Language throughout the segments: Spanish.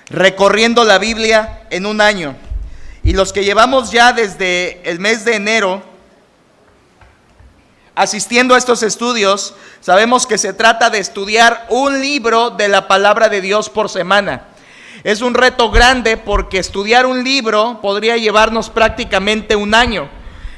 recorriendo la Biblia en un año. Y los que llevamos ya desde el mes de enero asistiendo a estos estudios, sabemos que se trata de estudiar un libro de la palabra de Dios por semana. Es un reto grande porque estudiar un libro podría llevarnos prácticamente un año.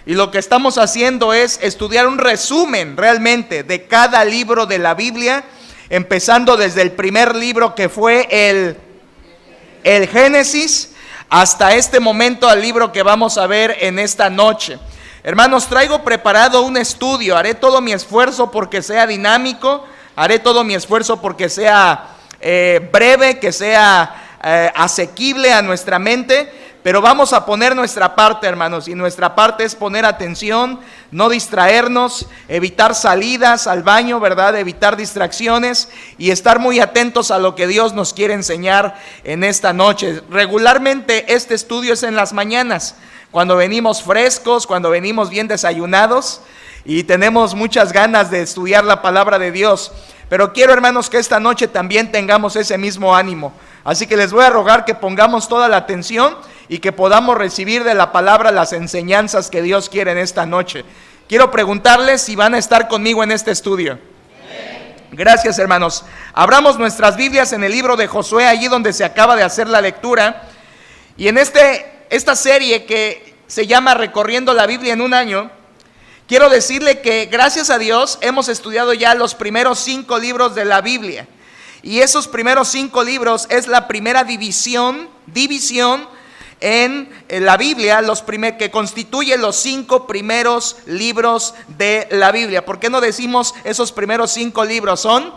Y lo que estamos haciendo es estudiar un resumen realmente de cada libro de la Biblia, empezando desde el primer libro que fue el Génesis, hasta este momento al libro que vamos a ver en esta noche. Hermanos, traigo preparado un estudio, haré todo mi esfuerzo porque sea dinámico, haré todo mi esfuerzo porque sea breve, que sea asequible a nuestra mente, pero vamos a poner nuestra parte, hermanos, y nuestra parte es poner atención, no distraernos, evitar salidas al baño, ¿verdad? Evitar distracciones y estar muy atentos a lo que Dios nos quiere enseñar en esta noche. Regularmente este estudio es en las mañanas, cuando venimos frescos, cuando venimos bien desayunados y tenemos muchas ganas de estudiar la palabra de Dios. Pero quiero, hermanos, que esta noche también tengamos ese mismo ánimo. Así que les voy a rogar que pongamos toda la atención y que podamos recibir de la palabra las enseñanzas que Dios quiere en esta noche. Quiero preguntarles si van a estar conmigo en este estudio. Gracias, hermanos. Abramos nuestras Biblias en el libro de Josué, allí donde se acaba de hacer la lectura. Y en esta serie que se llama Recorriendo la Biblia en un año, quiero decirle que gracias a Dios hemos estudiado ya los primeros 5 libros de la Biblia. Y esos primeros 5 libros es la primera división en la Biblia, que constituye los 5 primeros libros de la Biblia. ¿Por qué no decimos esos primeros 5 libros? Son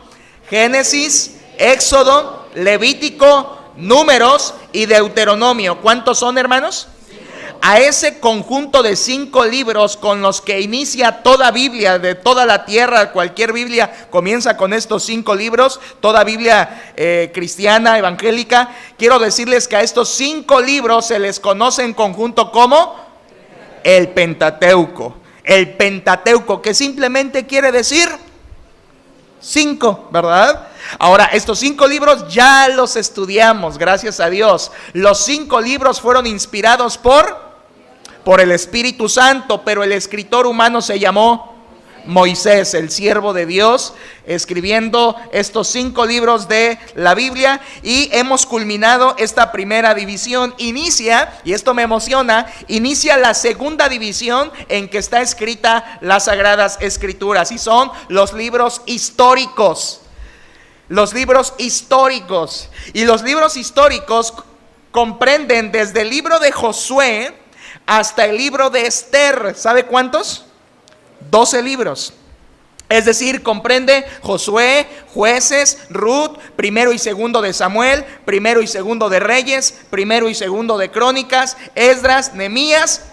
Génesis, Éxodo, Levítico, Números y Deuteronomio. ¿Cuántos son, hermanos? A ese conjunto de 5 libros con los que inicia toda Biblia de toda la tierra, cualquier Biblia comienza con estos 5 libros, toda Biblia cristiana, evangélica. Quiero decirles que a estos 5 libros se les conoce en conjunto como el Pentateuco. El Pentateuco, que simplemente quiere decir 5, ¿verdad? Ahora, estos 5 libros ya los estudiamos, gracias a Dios. Los 5 libros fueron inspirados por el Espíritu Santo, pero el escritor humano se llamó Moisés, el siervo de Dios, escribiendo estos 5 libros de la Biblia. Y hemos culminado esta primera división. Inicia, y esto me emociona, inicia la segunda división en que está escrita las Sagradas Escrituras, y son los libros históricos. Los libros históricos. Y los libros históricos comprenden desde el libro de Josué hasta el libro de Esther. ¿Sabe cuántos? 12 libros. Es decir, comprende Josué, Jueces, Ruth, primero y segundo de Samuel, primero y segundo de Reyes, primero y segundo de Crónicas, Esdras, Nehemías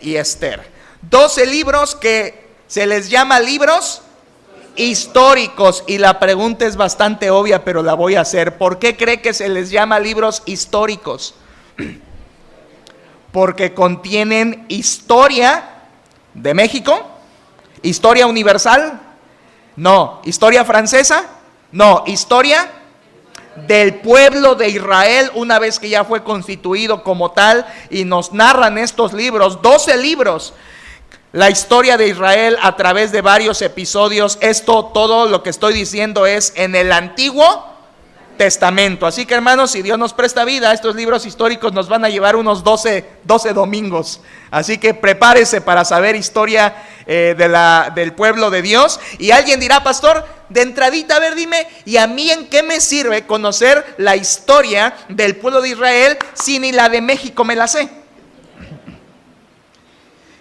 y Esther. 12 libros que se les llama libros históricos. Y la pregunta es bastante obvia, pero la voy a hacer. ¿Por qué cree que se les llama libros históricos? Porque contienen historia de México, historia universal, no, historia francesa, no, historia del pueblo de Israel una vez que ya fue constituido como tal. Y nos narran estos libros, 12 libros, la historia de Israel a través de varios episodios. Esto, todo lo que estoy diciendo es en el Antiguo Testamento. Así que, hermanos, si Dios nos presta vida, estos libros históricos nos van a llevar unos 12 domingos. Así que prepárese para saber historia del pueblo de Dios. Y alguien dirá: pastor, de entradita, a ver, dime, ¿y a mí en qué me sirve conocer la historia del pueblo de Israel si ni la de México me la sé?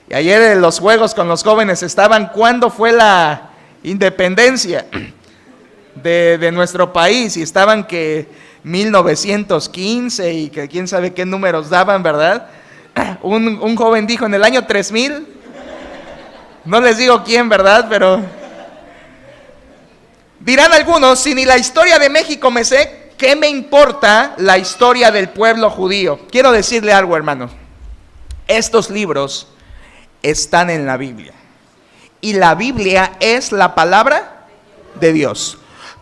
Y ayer en los juegos con los jóvenes estaban: ¿cuándo fue la independencia de nuestro país? Y estaban que 1915 y que quién sabe qué números daban, ¿verdad? Un joven dijo: en el año 3000, no les digo quién, ¿verdad? Pero dirán algunos: si ni la historia de México me sé, ¿qué me importa la historia del pueblo judío? Quiero decirle algo, hermano. Estos libros están en la Biblia, y la Biblia es la palabra de Dios.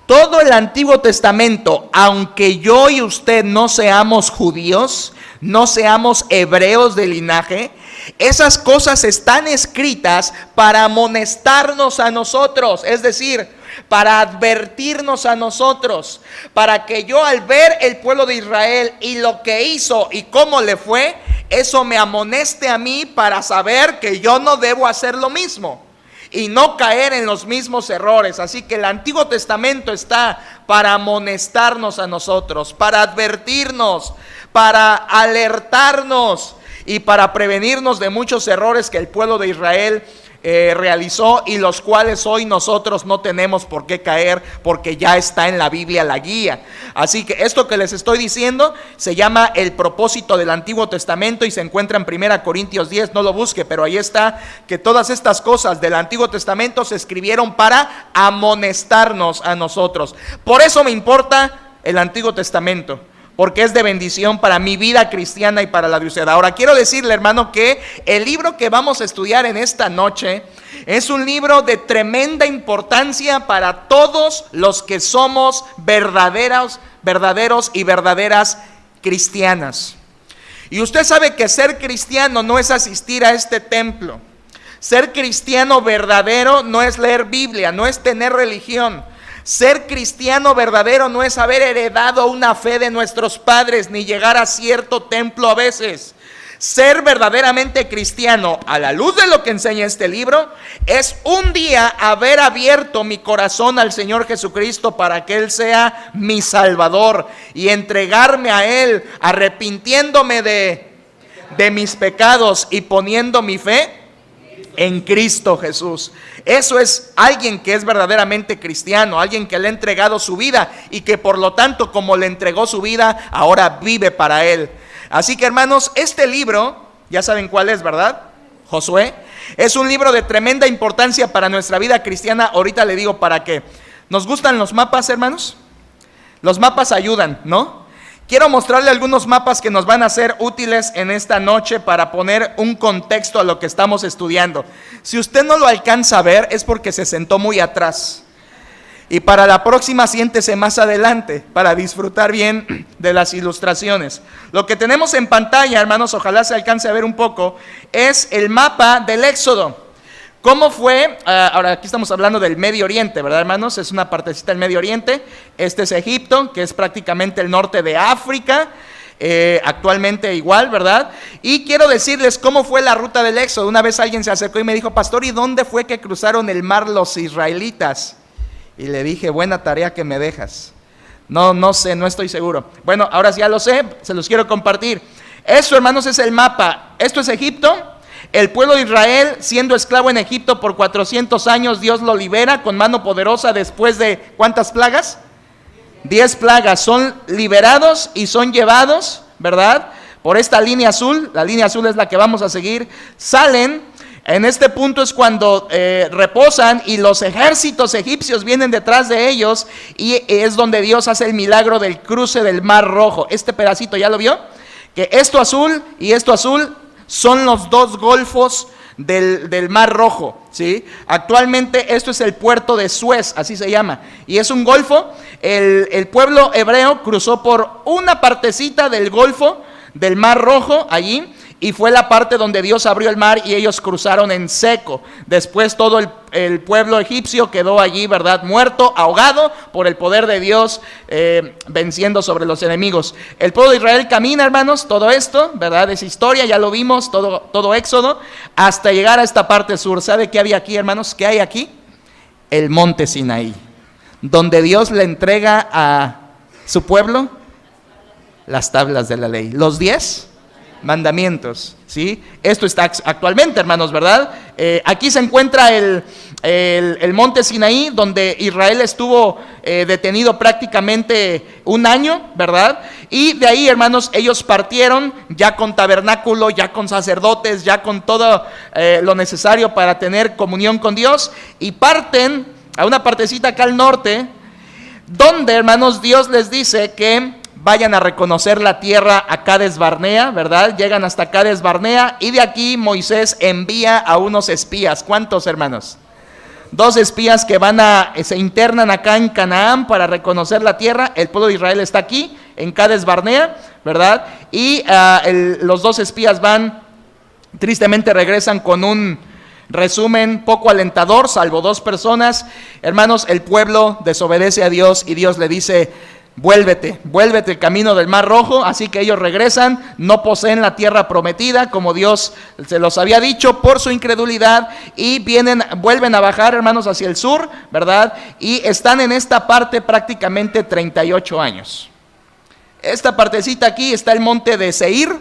todo el Antiguo Testamento, aunque yo y usted no seamos judíos, no seamos hebreos de linaje, esas cosas están escritas para amonestarnos a nosotros, es decir, para advertirnos a nosotros, para que yo al ver el pueblo de Israel y lo que hizo y cómo le fue, eso me amoneste a mí para saber que yo no debo hacer lo mismo y no caer en los mismos errores. Así que el Antiguo Testamento está para amonestarnos a nosotros, para advertirnos, para alertarnos y para prevenirnos de muchos errores que el pueblo de Israel realizó y los cuales hoy nosotros no tenemos por qué caer, porque ya está en la Biblia la guía. Así que esto que les estoy diciendo se llama el propósito del Antiguo Testamento y se encuentra en 1 Corintios 10, no lo busque, pero ahí está, que todas estas cosas del Antiguo Testamento se escribieron para amonestarnos a nosotros. Por eso me importa el Antiguo Testamento, porque es de bendición para mi vida cristiana y para la de usted. Ahora quiero decirle, hermano, que el libro que vamos a estudiar en esta noche es un libro de tremenda importancia para todos los que somos verdaderos y verdaderas cristianas. Y usted sabe que ser cristiano no es asistir a este templo. Ser cristiano verdadero no es leer Biblia, no es tener religión. Ser cristiano verdadero no es haber heredado una fe de nuestros padres ni llegar a cierto templo a veces. Ser verdaderamente cristiano, a la luz de lo que enseña este libro, es un día haber abierto mi corazón al Señor Jesucristo para que Él sea mi Salvador y entregarme a Él, arrepintiéndome de mis pecados y poniendo mi fe en Cristo Jesús. Eso es alguien que es verdaderamente cristiano, alguien que le ha entregado su vida y que por lo tanto, como le entregó su vida, ahora vive para Él. Así que, hermanos, este libro, ya saben cuál es, ¿verdad? Josué. Es un libro de tremenda importancia para nuestra vida cristiana. Ahorita le digo para qué. ¿Nos gustan los mapas, hermanos? Los mapas ayudan, ¿no? Quiero mostrarle algunos mapas que nos van a ser útiles en esta noche para poner un contexto a lo que estamos estudiando. Si usted no lo alcanza a ver es porque se sentó muy atrás. Y para la próxima siéntese más adelante para disfrutar bien de las ilustraciones. Lo que tenemos en pantalla, hermanos, ojalá se alcance a ver un poco, es el mapa del Éxodo. ¿Cómo fue? Ahora aquí estamos hablando del Medio Oriente, ¿verdad, hermanos? Es una partecita del Medio Oriente. Este es Egipto, que es prácticamente el norte de África, actualmente igual, ¿verdad? Y quiero decirles cómo fue la ruta del Éxodo. Una vez alguien se acercó y me dijo: pastor, ¿y dónde fue que cruzaron el mar los israelitas? Y le dije: buena tarea que me dejas. No sé, no estoy seguro. Bueno, ahora sí ya lo sé, se los quiero compartir. Eso, hermanos, es el mapa. Esto es Egipto. El pueblo de Israel, siendo esclavo en Egipto por 400 años, Dios lo libera con mano poderosa después de ¿cuántas plagas? 10 plagas. Son liberados y son llevados, ¿verdad? Por esta línea azul. La línea azul es la que vamos a seguir. Salen. En este punto es cuando reposan y los ejércitos egipcios vienen detrás de ellos, y es donde Dios hace el milagro del cruce del Mar Rojo. Este pedacito, ¿ya lo vio? Que esto azul y esto azul son los dos golfos del Mar Rojo, ¿sí? Actualmente esto es el puerto de Suez, así se llama, y es un golfo. El pueblo hebreo cruzó por una partecita del golfo del Mar Rojo allí, y fue la parte donde Dios abrió el mar y ellos cruzaron en seco. Después todo el pueblo egipcio quedó allí, ¿verdad? Muerto, ahogado por el poder de Dios, venciendo sobre los enemigos. El pueblo de Israel camina, hermanos, todo esto, ¿verdad? Es historia, ya lo vimos, todo Éxodo, hasta llegar a esta parte sur. ¿Sabe qué había aquí, hermanos? ¿Qué hay aquí? El monte Sinaí, donde Dios le entrega a su pueblo las tablas de la ley, los 10 mandamientos, ¿sí? Esto está actualmente, hermanos, ¿verdad? Aquí se encuentra el monte Sinaí, donde Israel estuvo detenido prácticamente un año, ¿verdad? Y de ahí, hermanos, ellos partieron ya con tabernáculo, ya con sacerdotes, ya con todo lo necesario para tener comunión con Dios, y parten a una partecita acá al norte, donde, hermanos, Dios les dice que vayan a reconocer la tierra a Cades Barnea, ¿verdad? Llegan hasta Cades Barnea y de aquí Moisés envía a unos espías. ¿Cuántos, hermanos? 2 espías que se internan acá en Canaán para reconocer la tierra. El pueblo de Israel está aquí, en Cades Barnea, ¿verdad? Y los 2 espías tristemente regresan con un resumen poco alentador, salvo 2 personas. Hermanos, el pueblo desobedece a Dios y Dios le dice: vuélvete el camino del Mar Rojo. Así que ellos regresan, no poseen la tierra prometida como Dios se los había dicho por su incredulidad, y vuelven a bajar, hermanos, hacia el sur, ¿verdad? Y están en esta parte prácticamente 38 años. Esta partecita aquí está el monte de Seir,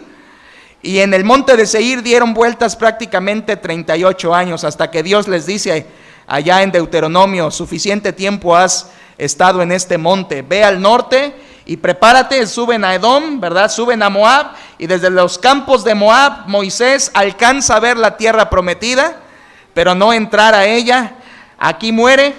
y en el monte de Seir dieron vueltas prácticamente 38 años, hasta que Dios les dice allá en Deuteronomio: suficiente tiempo has estado en este monte, ve al norte y prepárate. Suben a Edom, ¿verdad? Suben a Moab, y desde los campos de Moab Moisés alcanza a ver la tierra prometida, pero no entrar a ella. Aquí muere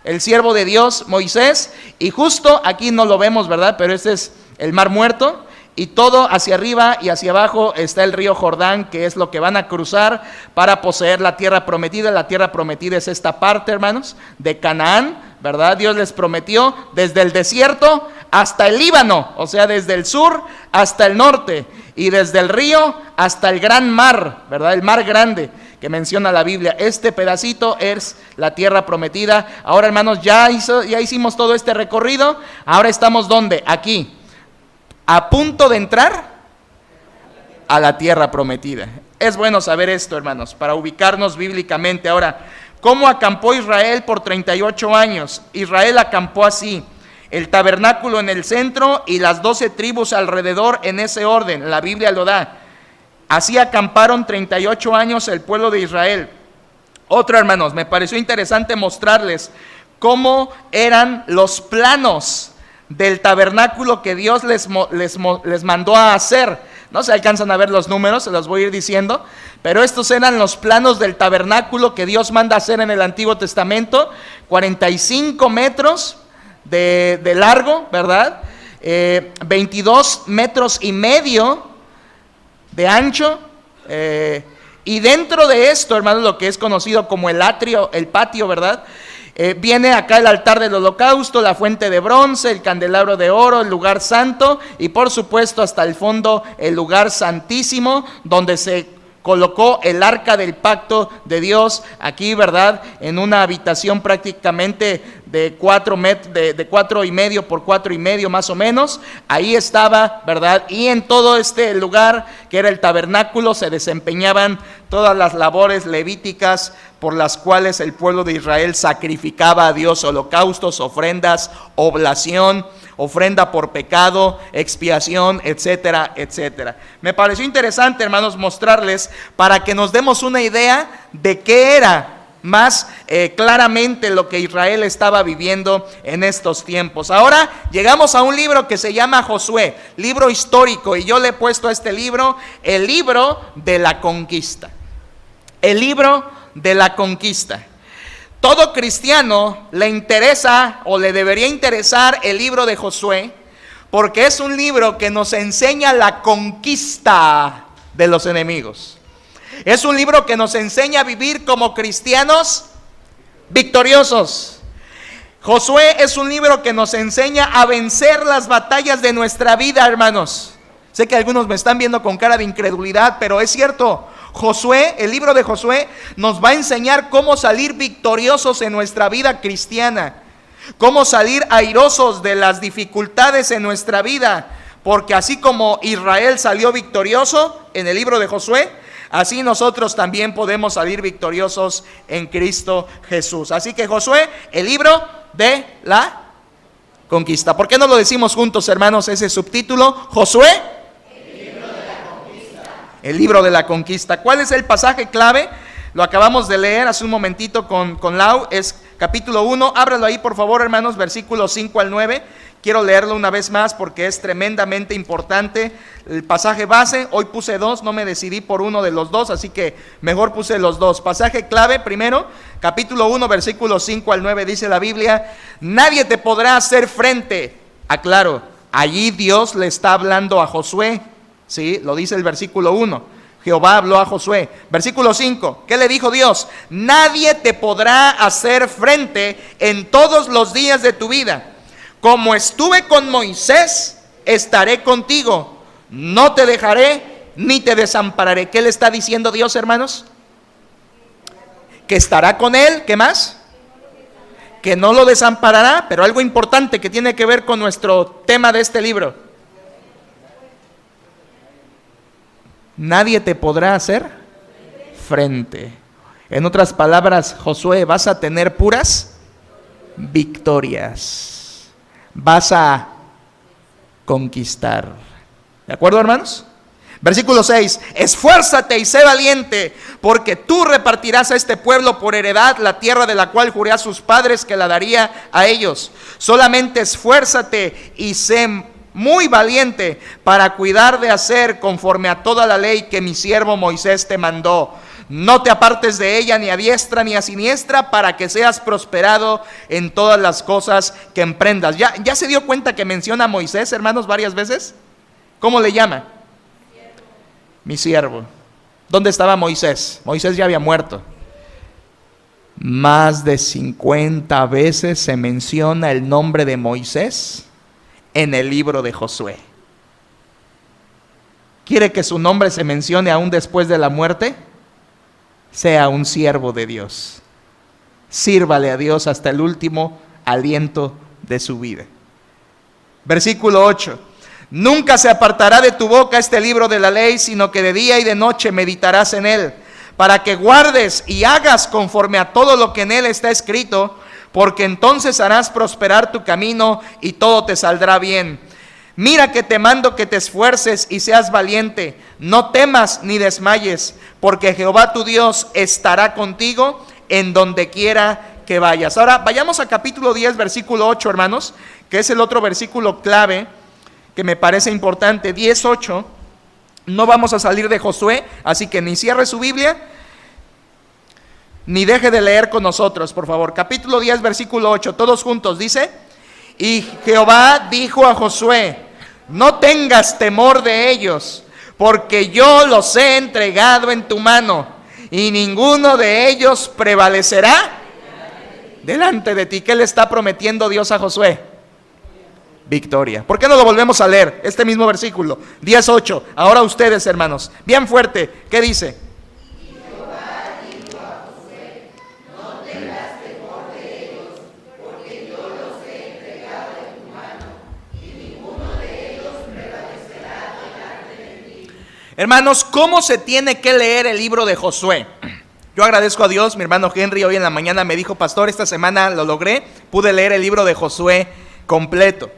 el siervo de Dios Moisés, y justo aquí no lo vemos, ¿verdad? Pero este es el Mar Muerto, y todo hacia arriba y hacia abajo está el río Jordán, que es lo que van a cruzar para poseer la tierra prometida. La tierra prometida es esta parte, hermanos, de Canaán, ¿verdad? Dios les prometió desde el desierto hasta el Líbano, o sea, desde el sur hasta el norte, y desde el río hasta el gran mar, ¿verdad? El mar grande que menciona la Biblia. Este pedacito es la tierra prometida. Ahora, hermanos, ya hicimos todo este recorrido. Ahora estamos ¿dónde? Aquí, a punto de entrar a la tierra prometida. Es bueno saber esto, hermanos, para ubicarnos bíblicamente. Ahora, ¿cómo acampó Israel por 38 años? Israel acampó así: el tabernáculo en el centro y las 12 tribus alrededor, en ese orden. La Biblia lo da. Así acamparon 38 años el pueblo de Israel. Otra, hermanos, me pareció interesante mostrarles cómo eran los planos del tabernáculo que Dios les mandó a hacer. No se alcanzan a ver los números, se los voy a ir diciendo, pero estos eran los planos del tabernáculo que Dios manda hacer en el Antiguo Testamento: 45 metros de largo, ¿verdad? 22 metros y medio de ancho, y dentro de esto, hermanos, lo que es conocido como el atrio, el patio, ¿verdad? Viene acá el altar del holocausto, la fuente de bronce, el candelabro de oro, el lugar santo, y por supuesto hasta el fondo el lugar santísimo, donde se colocó el arca del pacto de Dios, aquí, ¿verdad? En una habitación prácticamente de 4,5 por 4,5 más o menos. Ahí estaba, ¿verdad? Y en todo este lugar que era el tabernáculo se desempeñaban todas las labores levíticas por las cuales el pueblo de Israel sacrificaba a Dios holocaustos, ofrendas, oblación, ofrenda por pecado, expiación, etcétera, etcétera. Me pareció interesante, hermanos, mostrarles para que nos demos una idea de qué era más claramente lo que Israel estaba viviendo en estos tiempos. Ahora llegamos a un libro que se llama Josué, libro histórico, y yo le he puesto a este libro el libro de la conquista. El libro de la conquista. Todo cristiano le interesa o le debería interesar el libro de Josué, porque es un libro que nos enseña la conquista de los enemigos. Es un libro que nos enseña a vivir como cristianos victoriosos. Josué es un libro que nos enseña a vencer las batallas de nuestra vida, hermanos. Sé que algunos me están viendo con cara de incredulidad, pero es cierto. Josué, el libro de Josué, nos va a enseñar cómo salir victoriosos en nuestra vida cristiana, cómo salir airosos de las dificultades en nuestra vida, porque así como Israel salió victorioso en el libro de Josué, así nosotros también podemos salir victoriosos en Cristo Jesús. Así que Josué, el libro de la conquista. ¿Por qué no lo decimos juntos, hermanos, ese subtítulo? Josué, el libro de la conquista. ¿Cuál es el pasaje clave? Lo acabamos de leer hace un momentito con Lau. Es capítulo 1. Ábralo ahí, por favor, hermanos, versículos 5 al 9. Quiero leerlo una vez más porque es tremendamente importante. El pasaje base, hoy puse 2, no me decidí por uno de los dos, así que mejor puse los dos. Pasaje clave primero, capítulo 1, versículos 5 al 9, dice la Biblia: nadie te podrá hacer frente. Aclaro, allí Dios le está hablando a Josué. Sí, lo dice el versículo 1. Jehová habló a Josué. Versículo 5, ¿qué le dijo Dios? Nadie te podrá hacer frente en todos los días de tu vida. Como estuve con Moisés, estaré contigo. No te dejaré ni te desampararé. ¿Qué le está diciendo Dios, hermanos? Que estará con él. ¿Qué más? Que no lo desamparará. Pero algo importante que tiene que ver con nuestro tema de este libro: nadie te podrá hacer frente. En otras palabras, Josué, vas a tener puras victorias. Vas a conquistar. ¿De acuerdo, hermanos? Versículo 6, esfuérzate y sé valiente, porque tú repartirás a este pueblo por heredad la tierra de la cual juré a sus padres que la daría a ellos. Solamente esfuérzate y sé muy valiente para cuidar de hacer conforme a toda la ley que mi siervo Moisés te mandó. No te apartes de ella ni a diestra ni a siniestra, para que seas prosperado en todas las cosas que emprendas. ¿Ya se dio cuenta que menciona a Moisés, hermanos, varias veces? ¿Cómo le llama? Mi siervo. ¿Dónde estaba Moisés? Moisés ya había muerto. Más de 50 veces se menciona el nombre de Moisés en el libro de Josué. ¿Quiere que su nombre se mencione aún después de la muerte? Sea un siervo de Dios. Sírvale a Dios hasta el último aliento de su vida. Versículo 8. Nunca se apartará de tu boca este libro de la ley, sino que de día y de noche meditarás en él, para que guardes y hagas conforme a todo lo que en él está escrito, porque entonces harás prosperar tu camino y todo te saldrá bien. Mira que te mando que te esfuerces y seas valiente, no temas ni desmayes, porque Jehová tu Dios estará contigo en donde quiera que vayas. Ahora vayamos a capítulo 10, versículo 8, hermanos, que es el otro versículo clave que me parece importante. 10:8. No vamos a salir de Josué, así que ni cierre su Biblia ni deje de leer con nosotros, por favor. Capítulo 10, versículo 8, todos juntos, dice: y Jehová dijo a Josué, no tengas temor de ellos, porque yo los he entregado en tu mano, y ninguno de ellos prevalecerá delante de ti. ¿Qué le está prometiendo Dios a Josué? Victoria. ¿Por qué no lo volvemos a leer? Este mismo versículo, 10:8. Ahora ustedes, hermanos, bien fuerte, ¿qué dice? Y Jehová dijo a Josué, no tengas temor de ellos, porque yo los he entregado en tu mano, y ninguno de ellos prevalecerá delante de ti. Hermanos, ¿cómo se tiene que leer el libro de Josué? Yo agradezco a Dios, mi hermano Henry hoy en la mañana me dijo, pastor, esta semana lo logré, pude leer el libro de Josué completo.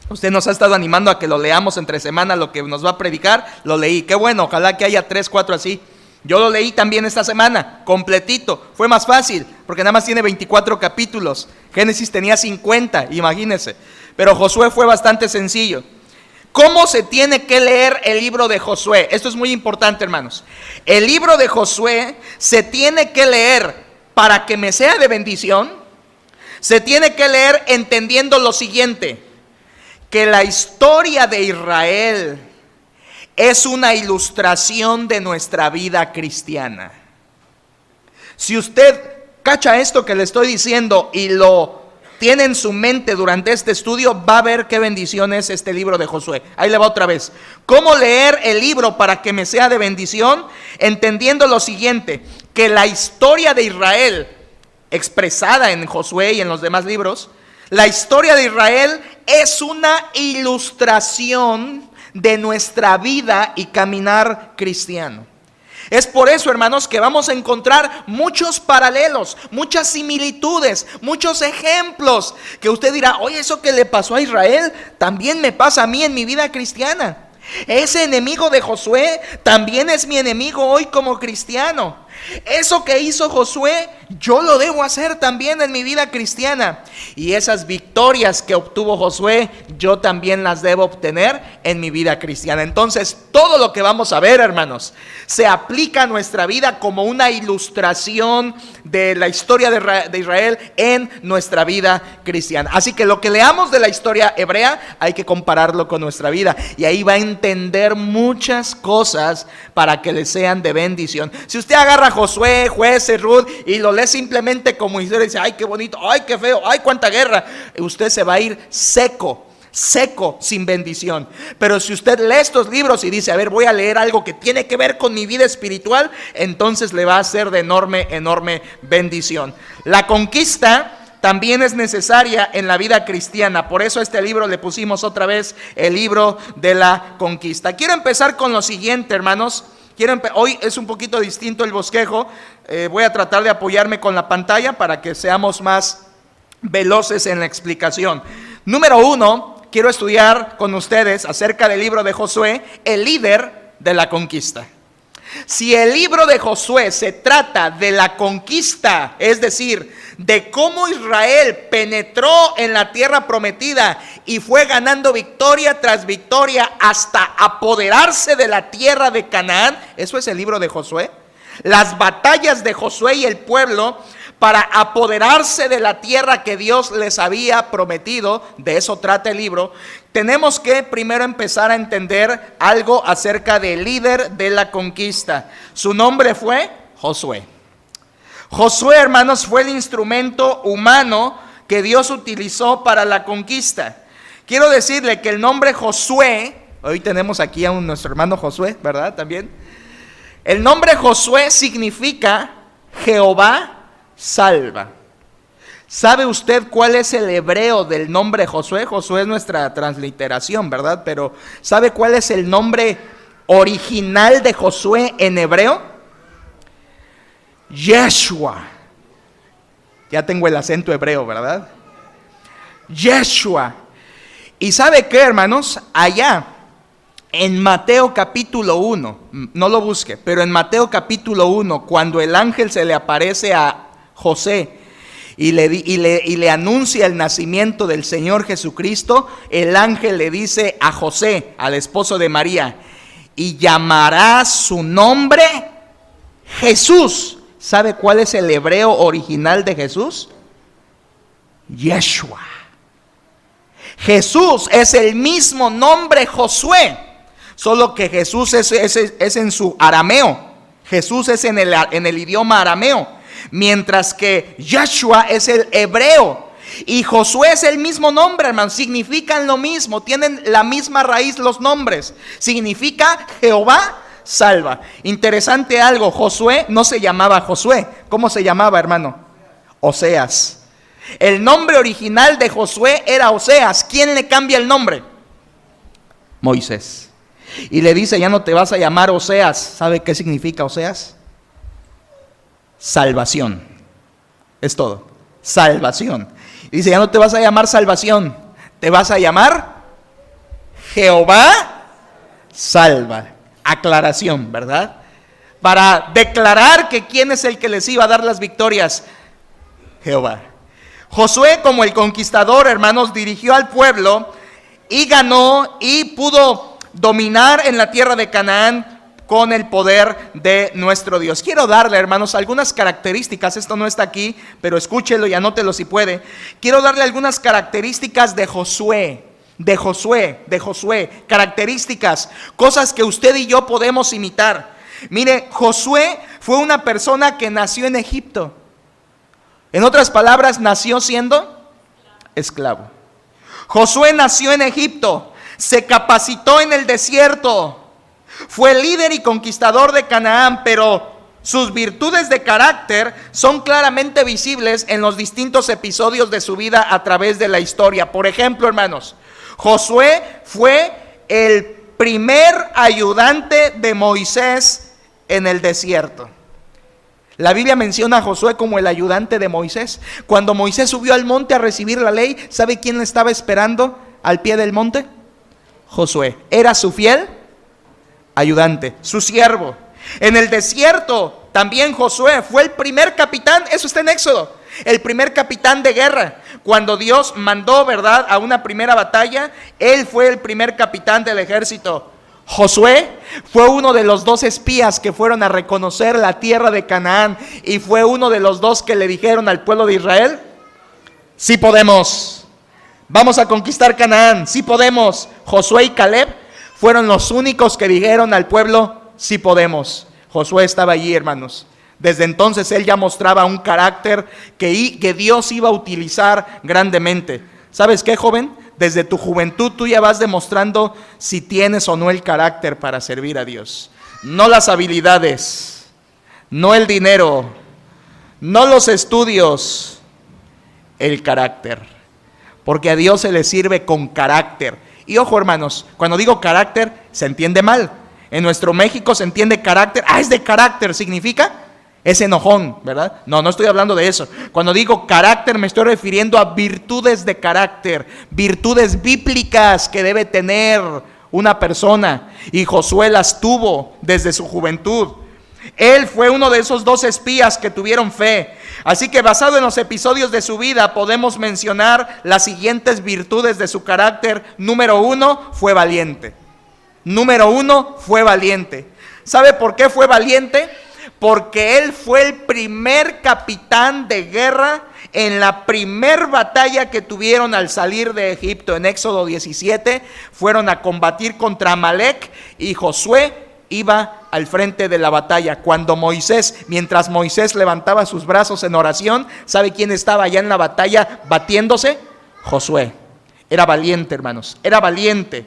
Usted nos ha estado animando a que lo leamos entre semana, lo que nos va a predicar, lo leí. Qué bueno, ojalá que haya 3, 4 así. Yo lo leí también esta semana, completito. Fue más fácil, porque nada más tiene 24 capítulos. Génesis tenía 50, imagínense. Pero Josué fue bastante sencillo. ¿Cómo se tiene que leer el libro de Josué? Esto es muy importante, hermanos. El libro de Josué se tiene que leer para que me sea de bendición. Se tiene que leer entendiendo lo siguiente: que la historia de Israel es una ilustración de nuestra vida cristiana. Si usted cacha esto que le estoy diciendo y lo tiene en su mente durante este estudio, va a ver qué bendición es este libro de Josué. Ahí le va otra vez. ¿Cómo leer el libro para que me sea de bendición? Entendiendo lo siguiente: que la historia de Israel, expresada en Josué y en los demás libros, la historia de Israel es una ilustración de nuestra vida y caminar cristiano. Es por eso, hermanos, que vamos a encontrar muchos paralelos, muchas similitudes, muchos ejemplos que usted dirá, oye, eso que le pasó a Israel también me pasa a mí en mi vida cristiana. Ese enemigo de Josué también es mi enemigo hoy como cristiano. Eso que hizo Josué, yo lo debo hacer también en mi vida cristiana. Y esas victorias que obtuvo Josué, yo también las debo obtener en mi vida cristiana. Entonces, todo lo que vamos a ver, hermanos, se aplica a nuestra vida como una ilustración de la historia de Israel en nuestra vida cristiana. Así que lo que leamos de la historia hebrea, hay que compararlo con nuestra vida. Y ahí va a entender muchas cosas para que le sean de bendición. Si usted agarra a Josué, Jueces, Ruth y lo lee simplemente como historia y dice, ay, qué bonito, ay, qué feo, ay, cuánta guerra, usted se va a ir seco, sin bendición. Pero si usted lee estos libros y dice, a ver, voy a leer algo que tiene que ver con mi vida espiritual, entonces le va a ser de enorme bendición. La conquista también es necesaria en la vida cristiana. Por eso a este libro le pusimos otra vez el libro de la conquista. Quiero empezar con lo siguiente, hermanos. Hoy es un poquito distinto el bosquejo. Voy a tratar de apoyarme con la pantalla para que seamos más veloces en la explicación. Número 1, quiero estudiar con ustedes acerca del libro de Josué, el líder de la conquista. Si el libro de Josué se trata de la conquista, es decir, de cómo Israel penetró en la tierra prometida y fue ganando victoria tras victoria hasta apoderarse de la tierra de Canaán, eso es el libro de Josué. Las batallas de Josué y el pueblo para apoderarse de la tierra que Dios les había prometido, de eso trata el libro. Tenemos que primero empezar a entender algo acerca del líder de la conquista. Su nombre fue Josué. Josué, hermanos, fue el instrumento humano que Dios utilizó para la conquista. Quiero decirle que el nombre Josué, hoy tenemos aquí a nuestro hermano Josué, ¿verdad? También. El nombre Josué significa Jehová salva. ¿Sabe usted cuál es el hebreo del nombre Josué? Josué es nuestra transliteración, ¿verdad? Pero ¿sabe cuál es el nombre original de Josué en hebreo? Yeshua. Ya tengo el acento hebreo, ¿verdad? Yeshua. ¿Y sabe qué, hermanos? Allá en Mateo capítulo 1, no lo busque, pero en Mateo capítulo 1, cuando el ángel se le aparece a José y le anuncia el nacimiento del Señor Jesucristo, el ángel le dice a José, al esposo de María, y llamará su nombre Jesús. ¿Sabe cuál es el hebreo original de Jesús? Yeshua. Jesús es el mismo nombre Josué, solo que Jesús es en su arameo. Jesús es en el idioma arameo, mientras que Yeshua es el hebreo. Y Josué es el mismo nombre, hermanos, significan lo mismo, tienen la misma raíz los nombres. Significa Jehová salva. Interesante algo, Josué no se llamaba Josué. ¿Cómo se llamaba, hermano? Oseas. El nombre original de Josué era Oseas. ¿Quién le cambia el nombre? Moisés. Y le dice, ya no te vas a llamar Oseas. ¿Sabe qué significa Oseas? Salvación. Es todo. Salvación. Y dice, ya no te vas a llamar salvación, te vas a llamar Jehová salva. Aclaración, ¿verdad? Para declarar que quién es el que les iba a dar las victorias. Jehová. Josué, como el conquistador, hermanos, dirigió al pueblo y ganó y pudo dominar en la tierra de Canaán con el poder de nuestro Dios. Quiero darle, hermanos, algunas características. Esto no está aquí, pero escúchelo y anótelo si puede. Quiero darle algunas características de Josué. Características, cosas que usted y yo podemos imitar. Mire, Josué fue una persona que nació en Egipto. En otras palabras, nació siendo esclavo. Josué nació en Egipto, se capacitó en el desierto, fue líder y conquistador de Canaán, pero sus virtudes de carácter son claramente visibles en los distintos episodios de su vida a través de la historia. Por ejemplo, hermanos, Josué fue el primer ayudante de Moisés en el desierto. La Biblia menciona a Josué como el ayudante de Moisés. Cuando Moisés subió al monte a recibir la ley, ¿sabe quién le estaba esperando al pie del monte? Josué. Era su fiel ayudante, su siervo. En el desierto, también Josué fue el primer capitán, eso está en Éxodo, el primer capitán de guerra. Cuando Dios mandó, ¿verdad?, a una primera batalla, él fue el primer capitán del ejército. Josué fue uno de los 2 espías que fueron a reconocer la tierra de Canaán, y fue uno de los 2 que le dijeron al pueblo de Israel: sí podemos, vamos a conquistar Canaán, sí podemos. Josué y Caleb fueron los únicos que dijeron al pueblo: sí podemos. Josué estaba allí, hermanos. Desde entonces él ya mostraba un carácter que Dios iba a utilizar grandemente. ¿Sabes qué, joven? Desde tu juventud tú ya vas demostrando si tienes o no el carácter para servir a Dios. No las habilidades, no el dinero, no los estudios, el carácter. Porque a Dios se le sirve con carácter. Y ojo, hermanos, cuando digo carácter se entiende mal. En nuestro México se entiende carácter, es de carácter, significa es enojón, ¿verdad? No estoy hablando de eso. Cuando digo carácter me estoy refiriendo a virtudes de carácter, virtudes bíblicas que debe tener una persona. Y Josué las tuvo desde su juventud. Él fue uno de esos 2 espías que tuvieron fe. Así que basado en los episodios de su vida podemos mencionar las siguientes virtudes de su carácter. Número 1, fue valiente. Número 1, fue valiente. ¿Sabe por qué fue valiente? Porque él fue el primer capitán de guerra en la primer batalla que tuvieron al salir de Egipto. En Éxodo 17 fueron a combatir contra Amalek y Josué iba al frente de la batalla. Mientras Moisés levantaba sus brazos en oración, ¿sabe quién estaba allá en la batalla batiéndose? Josué. Era valiente, hermanos, era valiente.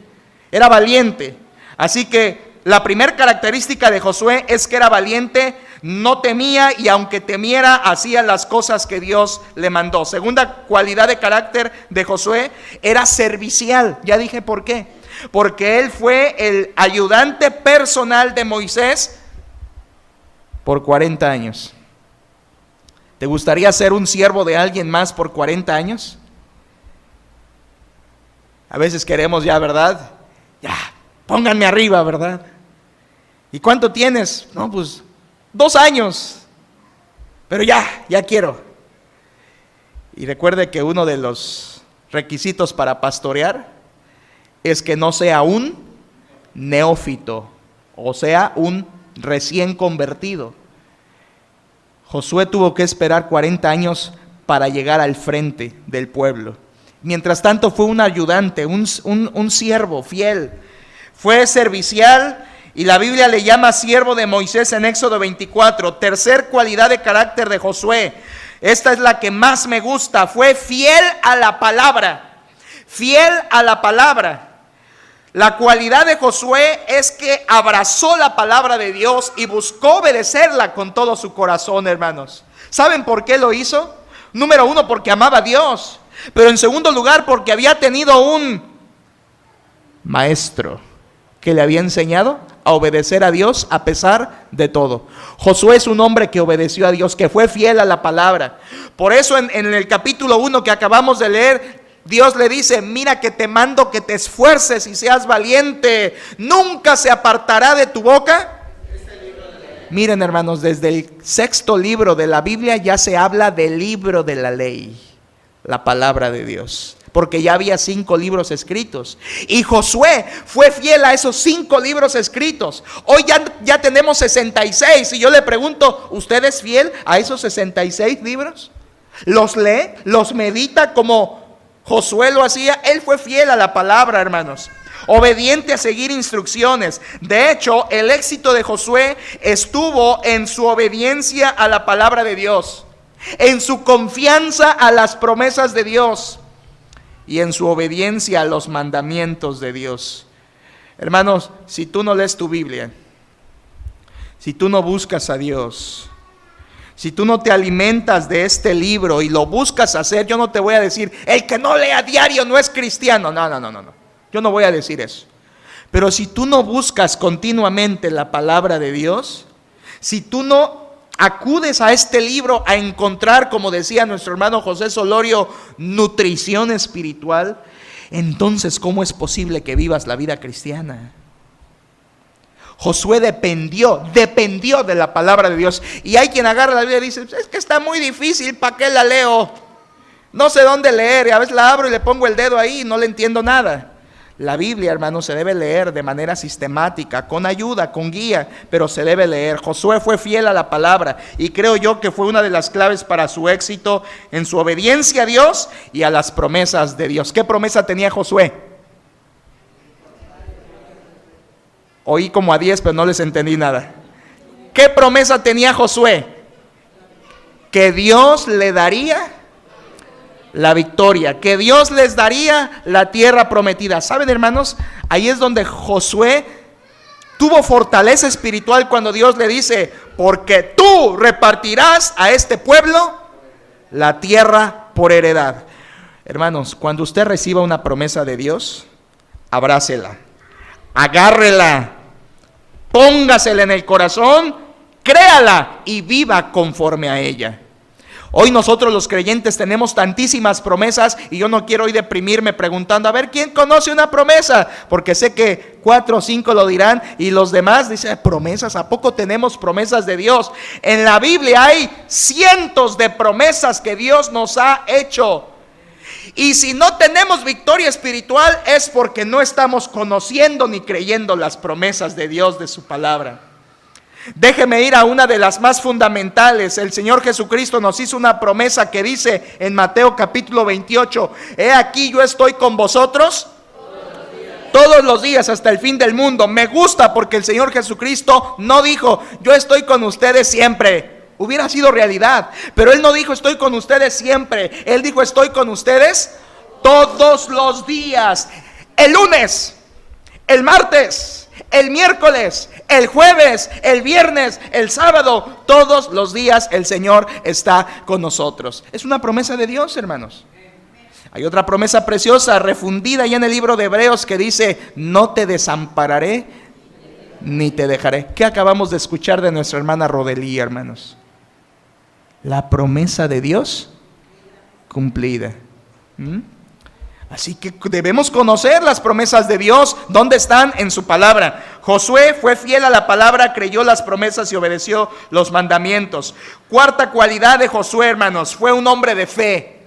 Así que la primera característica de Josué es que era valiente, no temía, y aunque temiera, hacía las cosas que Dios le mandó. Segunda cualidad de carácter de Josué, era servicial. Ya dije por qué. Porque él fue el ayudante personal de Moisés por 40 años. ¿Te gustaría ser un siervo de alguien más por 40 años? A veces queremos ya, ¿verdad? Ya, pónganme arriba, ¿verdad? ¿Y cuánto tienes? No, pues 2 años. Pero ya quiero. Y recuerde que uno de los requisitos para pastorear es que no sea un neófito, o sea, un recién convertido. Josué tuvo que esperar 40 años para llegar al frente del pueblo. Mientras tanto fue un ayudante, un siervo fiel. Fue servicial y la Biblia le llama siervo de Moisés en Éxodo 24. Tercer cualidad de carácter de Josué. Esta es la que más me gusta. Fue fiel a la palabra. Fiel a la palabra. La cualidad de Josué es que abrazó la palabra de Dios y buscó obedecerla con todo su corazón, hermanos. ¿Saben por qué lo hizo? Número 1, porque amaba a Dios. Pero en segundo lugar, porque había tenido un maestro que le había enseñado a obedecer a Dios a pesar de todo. Josué es un hombre que obedeció a Dios, que fue fiel a la palabra. Por eso en el capítulo 1 que acabamos de leer, Dios le dice: mira que te mando que te esfuerces y seas valiente. Nunca se apartará de tu boca. Miren, hermanos, desde el 6º libro de la Biblia ya se habla del libro de la ley, la palabra de Dios, porque ya había 5 libros escritos. Y Josué fue fiel a esos 5 libros escritos. Hoy ya tenemos 66. Y yo le pregunto, ¿usted es fiel a esos 66 libros? ¿Los lee? ¿Los medita como Josué lo hacía? Él fue fiel a la palabra, hermanos. Obediente a seguir instrucciones. De hecho, el éxito de Josué estuvo en su obediencia a la palabra de Dios, en su confianza a las promesas de Dios y en su obediencia a los mandamientos de Dios. Hermanos, si tú no lees tu Biblia, si tú no buscas a Dios, si tú no te alimentas de este libro y lo buscas hacer, yo no te voy a decir, el que no lee a diario no es cristiano. No. Yo no voy a decir eso. Pero si tú no buscas continuamente la palabra de Dios, si tú no acudes a este libro a encontrar, como decía nuestro hermano José Solorio, nutrición espiritual, entonces ¿cómo es posible que vivas la vida cristiana? Josué dependió de la palabra de Dios. Y hay quien agarra la Biblia y dice, es que está muy difícil, ¿para qué la leo? No sé dónde leer, y a veces la abro y le pongo el dedo ahí y no le entiendo nada. La Biblia, hermanos, se debe leer de manera sistemática, con ayuda, con guía, pero se debe leer. Josué fue fiel a la palabra y creo yo que fue una de las claves para su éxito en su obediencia a Dios y a las promesas de Dios. ¿Qué promesa tenía Josué? Oí como a 10, pero no les entendí nada. ¿Qué promesa tenía Josué? Que Dios le daría la victoria, que Dios les daría la tierra prometida. ¿Saben, hermanos? Ahí es donde Josué tuvo fortaleza espiritual cuando Dios le dice, porque tú repartirás a este pueblo la tierra por heredad. Hermanos, cuando usted reciba una promesa de Dios, abrácela, agárrela, póngasela en el corazón, créala y viva conforme a ella. Hoy nosotros los creyentes tenemos tantísimas promesas y yo no quiero hoy deprimirme preguntando, a ver, ¿quién conoce una promesa? Porque sé que 4 o 5 lo dirán y los demás dicen, ¿promesas? ¿A poco tenemos promesas de Dios? En la Biblia hay cientos de promesas que Dios nos ha hecho. Y si no tenemos victoria espiritual es porque no estamos conociendo ni creyendo las promesas de Dios, de su palabra. Déjeme ir a una de las más fundamentales. El Señor Jesucristo nos hizo una promesa que dice en Mateo capítulo 28, he aquí yo estoy con vosotros todos los días hasta el fin del mundo. Me gusta porque el Señor Jesucristo no dijo, yo estoy con ustedes siempre. Hubiera sido realidad, pero Él no dijo estoy con ustedes siempre. Él dijo estoy con ustedes todos los días. El lunes, el martes, el miércoles, el jueves, el viernes, el sábado, todos los días el Señor está con nosotros. Es una promesa de Dios, hermanos. Hay otra promesa preciosa, refundida ya en el libro de Hebreos, que dice, no te desampararé ni te dejaré. ¿Qué acabamos de escuchar de nuestra hermana Rodelí, hermanos? La promesa de Dios cumplida. Así que debemos conocer las promesas de Dios. ¿Dónde están? En su palabra. Josué fue fiel a la palabra, creyó las promesas y obedeció los mandamientos. Cuarta cualidad de Josué, hermanos, fue un hombre de fe.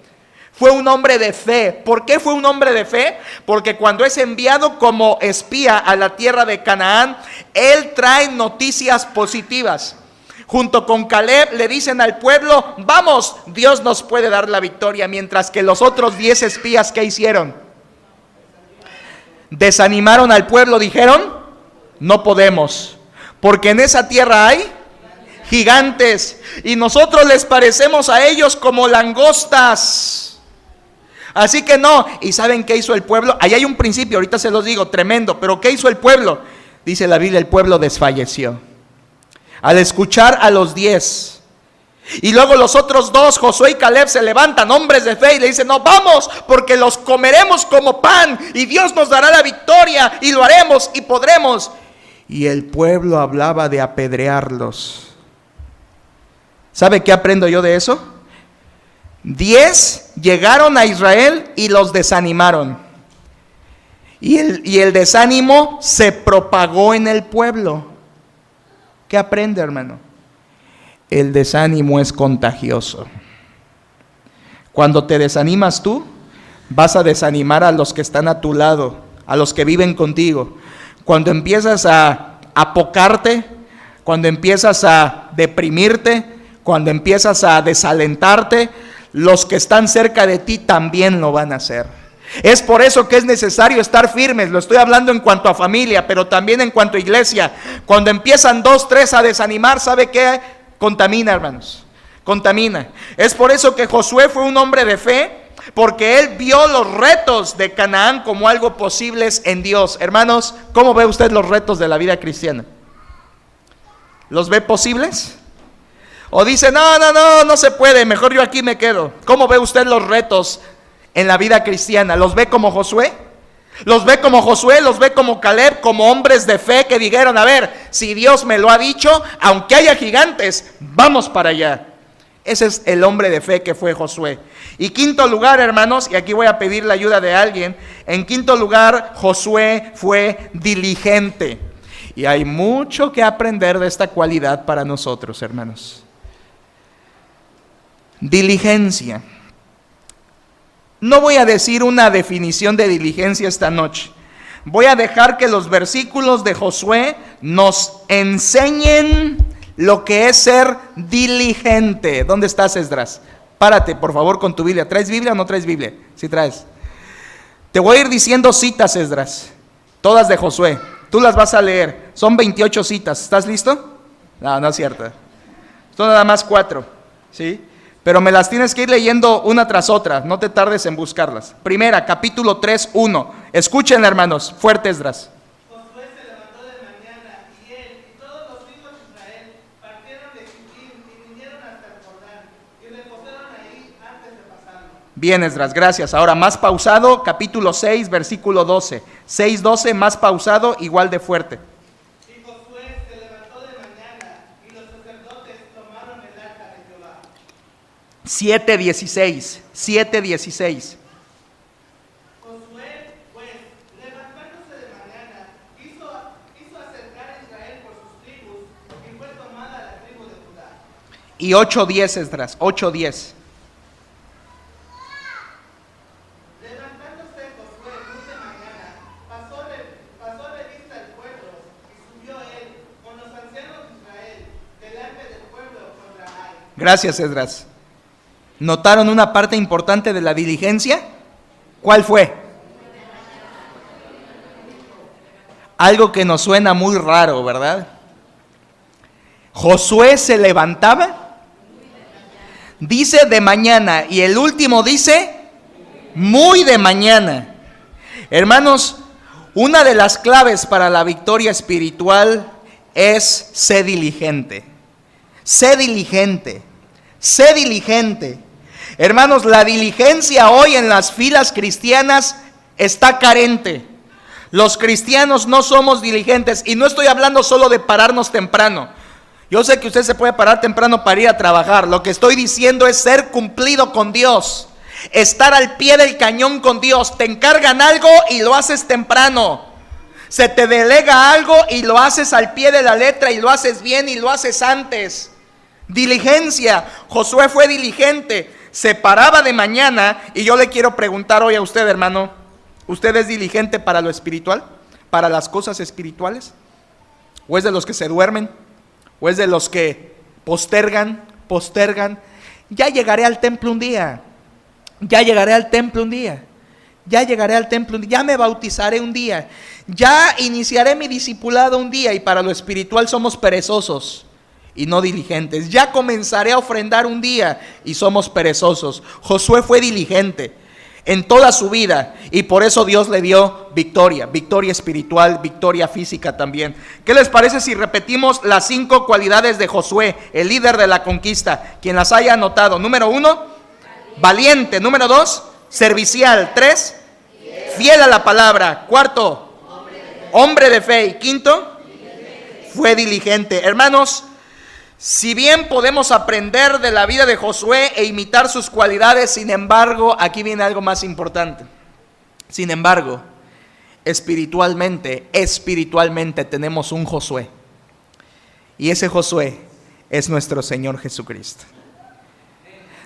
Fue un hombre de fe. ¿Por qué fue un hombre de fe? Porque cuando es enviado como espía a la tierra de Canaán, él trae noticias positivas. Junto con Caleb le dicen al pueblo, vamos, Dios nos puede dar la victoria. Mientras que los otros 10 espías, ¿qué hicieron? Desanimaron al pueblo, dijeron, no podemos, porque en esa tierra hay gigantes y nosotros les parecemos a ellos como langostas. Así que no. ¿Y saben qué hizo el pueblo? Ahí hay un principio, ahorita se los digo, tremendo. Pero ¿qué hizo el pueblo? Dice la Biblia, el pueblo desfalleció al escuchar a los 10. Y luego los otros 2, Josué y Caleb, se levantan, hombres de fe, y le dicen, no, vamos, porque los comeremos como pan, y Dios nos dará la victoria, y lo haremos, y podremos. Y el pueblo hablaba de apedrearlos. ¿Sabe qué aprendo yo de eso? 10 llegaron a Israel y los desanimaron. Y el desánimo se propagó en el pueblo. ¿Qué aprende, hermano? El desánimo es contagioso. Cuando te desanimas tú, vas a desanimar a los que están a tu lado, a los que viven contigo. Cuando empiezas a apocarte, cuando empiezas a deprimirte, cuando empiezas a desalentarte, los que están cerca de ti también lo van a hacer. Es por eso que es necesario estar firmes. Lo estoy hablando en cuanto a familia, pero también en cuanto a iglesia. Cuando empiezan 2, 3 a desanimar, ¿sabe qué? Contamina, hermanos. Contamina. Es por eso que Josué fue un hombre de fe, porque él vio los retos de Canaán como algo posibles en Dios. Hermanos, ¿cómo ve usted los retos de la vida cristiana? ¿Los ve posibles? O dice, no se puede, mejor yo aquí me quedo. ¿Cómo ve usted los retos en la vida cristiana? ¿Los ve como Josué? ¿Los ve como Josué? ¿Los ve como Caleb? Como hombres de fe que dijeron, a ver, si Dios me lo ha dicho, aunque haya gigantes, vamos para allá. Ese es el hombre de fe que fue Josué. Y quinto lugar, hermanos, y aquí voy a pedir la ayuda de alguien. En quinto lugar, Josué fue diligente. Y hay mucho que aprender de esta cualidad para nosotros, hermanos. Diligencia. No voy a decir una definición de diligencia esta noche. Voy a dejar que los versículos de Josué nos enseñen lo que es ser diligente. ¿Dónde estás, Esdras? Párate, por favor, con tu Biblia. ¿Traes Biblia o no traes Biblia? Sí traes. Te voy a ir diciendo citas, Esdras. Todas de Josué. Tú las vas a leer. Son 28 citas. ¿Estás listo? No, no es cierto. Son nada más 4. ¿Sí? Pero me las tienes que ir leyendo una tras otra. No te tardes en buscarlas. Primera, capítulo 3, 1. Escuchen, hermanos. Fuerte, Esdras. Josué se levantó de mañana, y él y todos los hijos de Israel partieron de Sittim y vinieron hasta el Jordán, y reposaron ahí antes de pasarlo. Bien, Esdras, gracias. Ahora más pausado, capítulo 6, versículo 12. 6, 12, más pausado, igual de fuerte. Y Josué se levantó de mañana, y los sacerdotes tomaron el arca de Jehová. 7, 16. 7, 16. Josué, pues, levantándose de mañana, hizo acercar a Israel por sus tribus, y fue tomada la tribu de Judá. Y 8, 10, Esdras. 8, 10. Levantándose Josué muy de mañana, pasó revista al pueblo, y subió él con los ancianos de Israel delante del pueblo contra Ai. Gracias, Esdras. ¿Notaron una parte importante de la diligencia? ¿Cuál fue? Algo que nos suena muy raro, ¿verdad? Josué se levantaba, dice de mañana, y el último dice muy de mañana. Hermanos, una de las claves para la victoria espiritual es ser diligente. Sé diligente. Sé diligente. Hermanos, la diligencia hoy en las filas cristianas está carente. Los cristianos no somos diligentes, y no estoy hablando solo de pararnos temprano. Yo sé que usted se puede parar temprano para ir a trabajar. Lo que estoy diciendo es ser cumplido con Dios, estar al pie del cañón con Dios. Te encargan algo y lo haces temprano. Se te delega algo y lo haces al pie de la letra, y lo haces bien, y lo haces antes. Diligencia. Josué fue diligente, se paraba de mañana. Y yo le quiero preguntar hoy a usted, hermano, ¿usted es diligente para lo espiritual? ¿Para las cosas espirituales? ¿O es de los que se duermen? ¿O es de los que postergan? Ya llegaré al templo un día. Ya llegaré al templo un día. Ya llegaré al templo un día. Ya me bautizaré un día. Ya iniciaré mi discipulado un día. Y para lo espiritual somos perezosos y no diligentes. Ya comenzaré a ofrendar un día y somos perezosos. Josué fue diligente en toda su vida, y por eso Dios le dio victoria espiritual, victoria física también. ¿Qué les parece si repetimos las 5 cualidades de Josué, el líder de la conquista? Quien las haya anotado. Número 1, valiente. Número 2, servicial. 3, fiel a la palabra. 4, hombre de fe. Y 5, fue diligente. Hermanos, si bien podemos aprender de la vida de Josué e imitar sus cualidades, sin embargo, aquí viene algo más importante. Sin embargo, espiritualmente tenemos un Josué. Y ese Josué es nuestro Señor Jesucristo.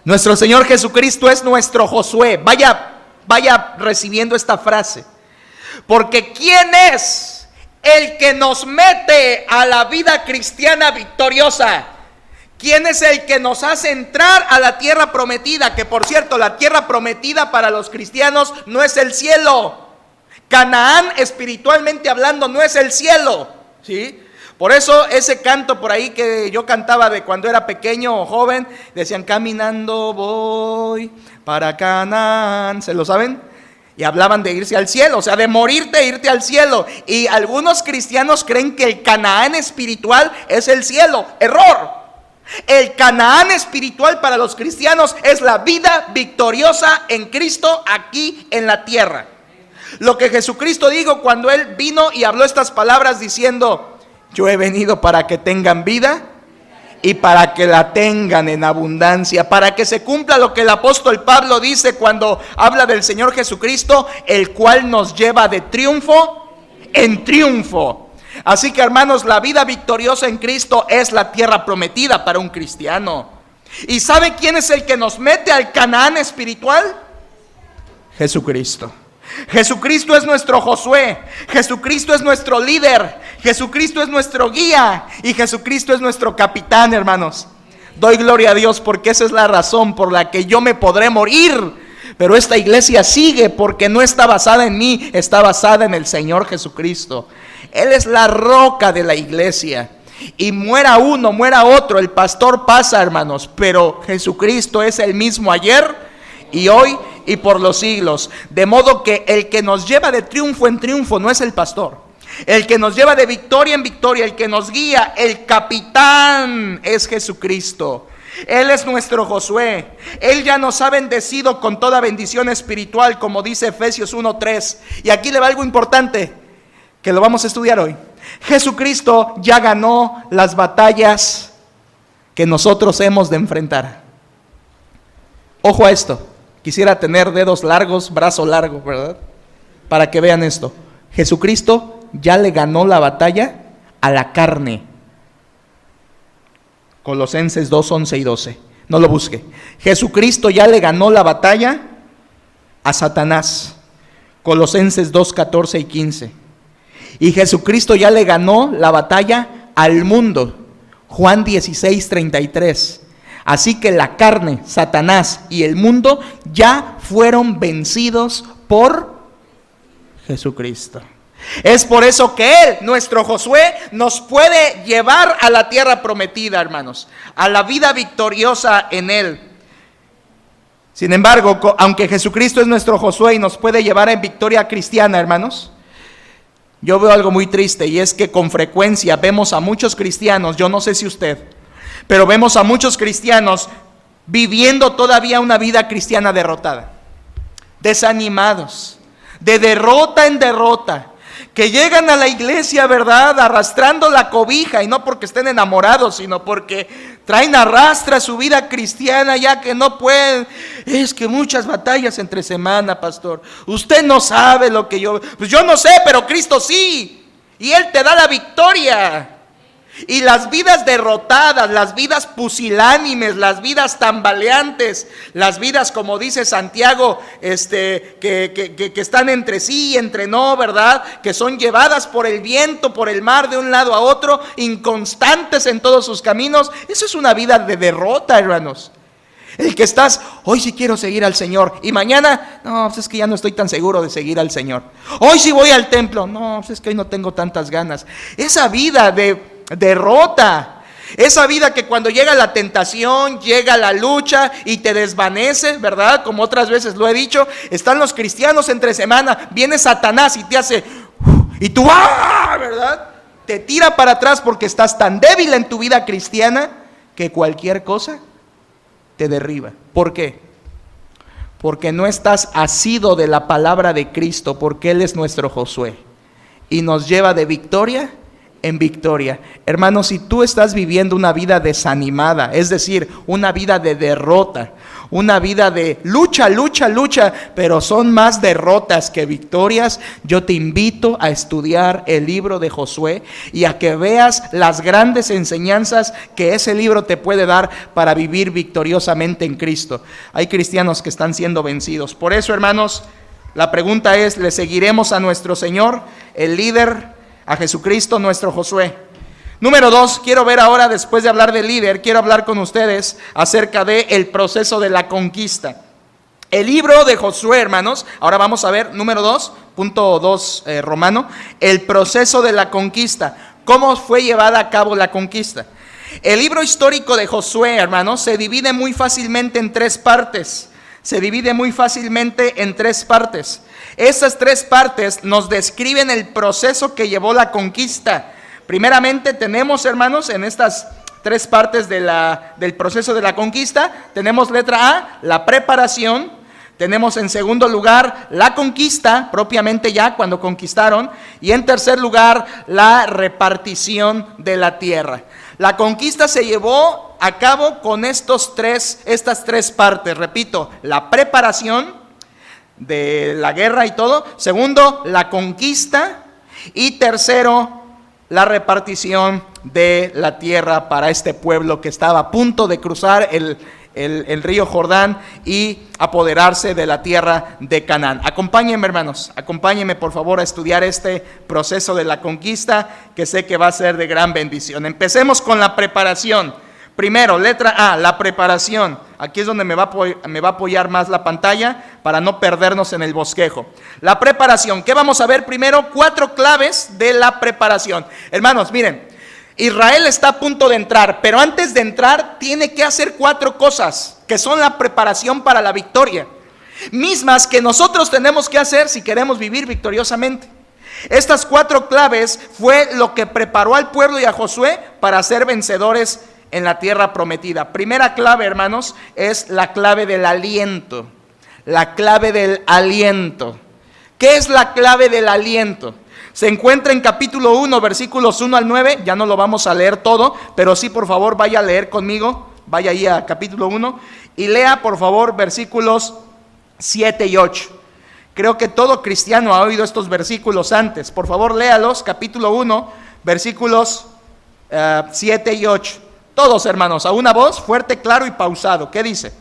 Nuestro Señor Jesucristo es nuestro Josué. Vaya recibiendo esta frase. Porque ¿quién es el que nos mete a la vida cristiana victoriosa? ¿Quién es el que nos hace entrar a la tierra prometida? Que por cierto, la tierra prometida para los cristianos no es el cielo. Canaán, espiritualmente hablando, no es el cielo, ¿sí? Por eso ese canto por ahí que yo cantaba de cuando era pequeño o joven, decían: caminando voy para Canaán. ¿Se lo saben? Y hablaban de irse al cielo, o sea, de morirte e irte al cielo. Y algunos cristianos creen que el Canaán espiritual es el cielo. Error. El Canaán espiritual para los cristianos es la vida victoriosa en Cristo aquí en la tierra. Lo que Jesucristo dijo cuando Él vino y habló estas palabras diciendo: yo he venido para que tengan vida y para que la tengan en abundancia, para que se cumpla lo que el apóstol Pablo dice cuando habla del Señor Jesucristo, el cual nos lleva de triunfo en triunfo. Así que, hermanos, la vida victoriosa en Cristo es la tierra prometida para un cristiano. ¿Y sabe quién es el que nos mete al Canaán espiritual? Jesucristo. Jesucristo es nuestro Josué, Jesucristo es nuestro líder, Jesucristo es nuestro guía y Jesucristo es nuestro capitán, hermanos. Doy gloria a Dios porque esa es la razón por la que yo me podré morir, pero esta iglesia sigue porque no está basada en mí, está basada en el Señor Jesucristo. Él es la roca de la iglesia. Y muera uno, muera otro, el pastor pasa, hermanos, pero Jesucristo es el mismo ayer y hoy y por los siglos. De modo que el que nos lleva de triunfo en triunfo no es el pastor. El que nos lleva de victoria en victoria, el que nos guía, el capitán es Jesucristo. Él es nuestro Josué. Él ya nos ha bendecido con toda bendición espiritual, como dice Efesios 1:3. Y aquí le va algo importante que lo vamos a estudiar hoy. Jesucristo ya ganó las batallas que nosotros hemos de enfrentar. Ojo a esto. Quisiera tener dedos largos, brazo largo, ¿verdad? Para que vean esto. Jesucristo ya le ganó la batalla a la carne. Colosenses 2:11 y 12. No lo busque. Jesucristo ya le ganó la batalla a Satanás. Colosenses 2:14 y 15. Y Jesucristo ya le ganó la batalla al mundo. Juan 16:33. Así que la carne, Satanás y el mundo ya fueron vencidos por Jesucristo. Es por eso que Él, nuestro Josué, nos puede llevar a la tierra prometida, hermanos, a la vida victoriosa en Él. Sin embargo, aunque Jesucristo es nuestro Josué y nos puede llevar en victoria cristiana, hermanos, yo veo algo muy triste, y es que con frecuencia vemos a muchos cristianos, yo no sé si usted, pero vemos a muchos cristianos viviendo todavía una vida cristiana derrotada, desanimados, de derrota en derrota, que llegan a la iglesia, ¿verdad?, arrastrando la cobija, y no porque estén enamorados, sino porque traen arrastra su vida cristiana, ya que no pueden. Es que muchas batallas entre semana, pastor. Usted no sabe lo que pues yo no sé, pero Cristo sí, y Él te da la victoria. Y las vidas derrotadas, las vidas pusilánimes, las vidas tambaleantes, las vidas, como dice Santiago, que están entre sí y entre no, ¿verdad? Que son llevadas por el viento, por el mar, de un lado a otro, inconstantes en todos sus caminos. Eso es una vida de derrota, hermanos. El que estás, hoy sí quiero seguir al Señor, y mañana, no, pues es que ya no estoy tan seguro de seguir al Señor. Hoy sí voy al templo, no, pues es que hoy no tengo tantas ganas. Esa vida de derrota, esa vida que cuando llega la tentación, llega la lucha y te desvanece, ¿verdad? Como otras veces lo he dicho, están los cristianos entre semana, viene Satanás y te hace, y tú, ¿verdad? Te tira para atrás porque estás tan débil en tu vida cristiana que cualquier cosa te derriba. ¿Por qué? Porque no estás asido de la palabra de Cristo, porque Él es nuestro Josué y nos lleva de victoria en victoria. Hermanos, si tú estás viviendo una vida desanimada, es decir, una vida de derrota, una vida de lucha, pero son más derrotas que victorias, yo te invito a estudiar el libro de Josué y a que veas las grandes enseñanzas que ese libro te puede dar para vivir victoriosamente en Cristo. Hay cristianos que están siendo vencidos. Por eso, hermanos, la pregunta es, ¿le seguiremos a nuestro Señor, el líder, a Jesucristo, nuestro Josué? Número 2, quiero ver ahora, después de hablar del líder, quiero hablar con ustedes acerca del proceso de la conquista. El libro de Josué, hermanos, ahora vamos a ver, número 2, punto 2 romano, el proceso de la conquista. ¿Cómo fue llevada a cabo la conquista? El libro histórico de Josué, hermanos, se divide muy fácilmente en tres partes. Esas tres partes nos describen el proceso que llevó la conquista. Primeramente tenemos, hermanos, en estas tres partes del proceso de la conquista, tenemos letra A, la preparación. Tenemos en segundo lugar la conquista, propiamente ya cuando conquistaron. Y en tercer lugar, la repartición de la tierra. La conquista se llevó a cabo con estas tres partes. Repito, la preparación de la guerra y todo. Segundo, la conquista. Y tercero, la repartición de la tierra para este pueblo que estaba a punto de cruzar el río Jordán y apoderarse de la tierra de Canaán. Acompáñenme, hermanos, acompáñenme por favor a estudiar este proceso de la conquista, que sé que va a ser de gran bendición. Empecemos con la preparación. Primero, letra A, la preparación. Aquí es donde me va a apoyar más la pantalla para no perdernos en el bosquejo. La preparación. ¿Qué vamos a ver primero? 4 claves de la preparación. Hermanos, miren, Israel está a punto de entrar, pero antes de entrar tiene que hacer 4 cosas que son la preparación para la victoria, mismas que nosotros tenemos que hacer si queremos vivir victoriosamente. Estas 4 claves fue lo que preparó al pueblo y a Josué para ser vencedores en la tierra prometida. Primera clave, hermanos, es la clave del aliento. La clave del aliento. ¿Qué es la clave del aliento? Se encuentra en capítulo 1, versículos 1 al 9. Ya no lo vamos a leer todo, pero sí, por favor, vaya a leer conmigo. Vaya ahí a capítulo 1 y lea, por favor, versículos 7 y 8. Creo que todo cristiano ha oído estos versículos antes. Por favor, léalos, capítulo 1, versículos 7 y 8. Todos, hermanos, a una voz, fuerte, claro y pausado. ¿Qué dice?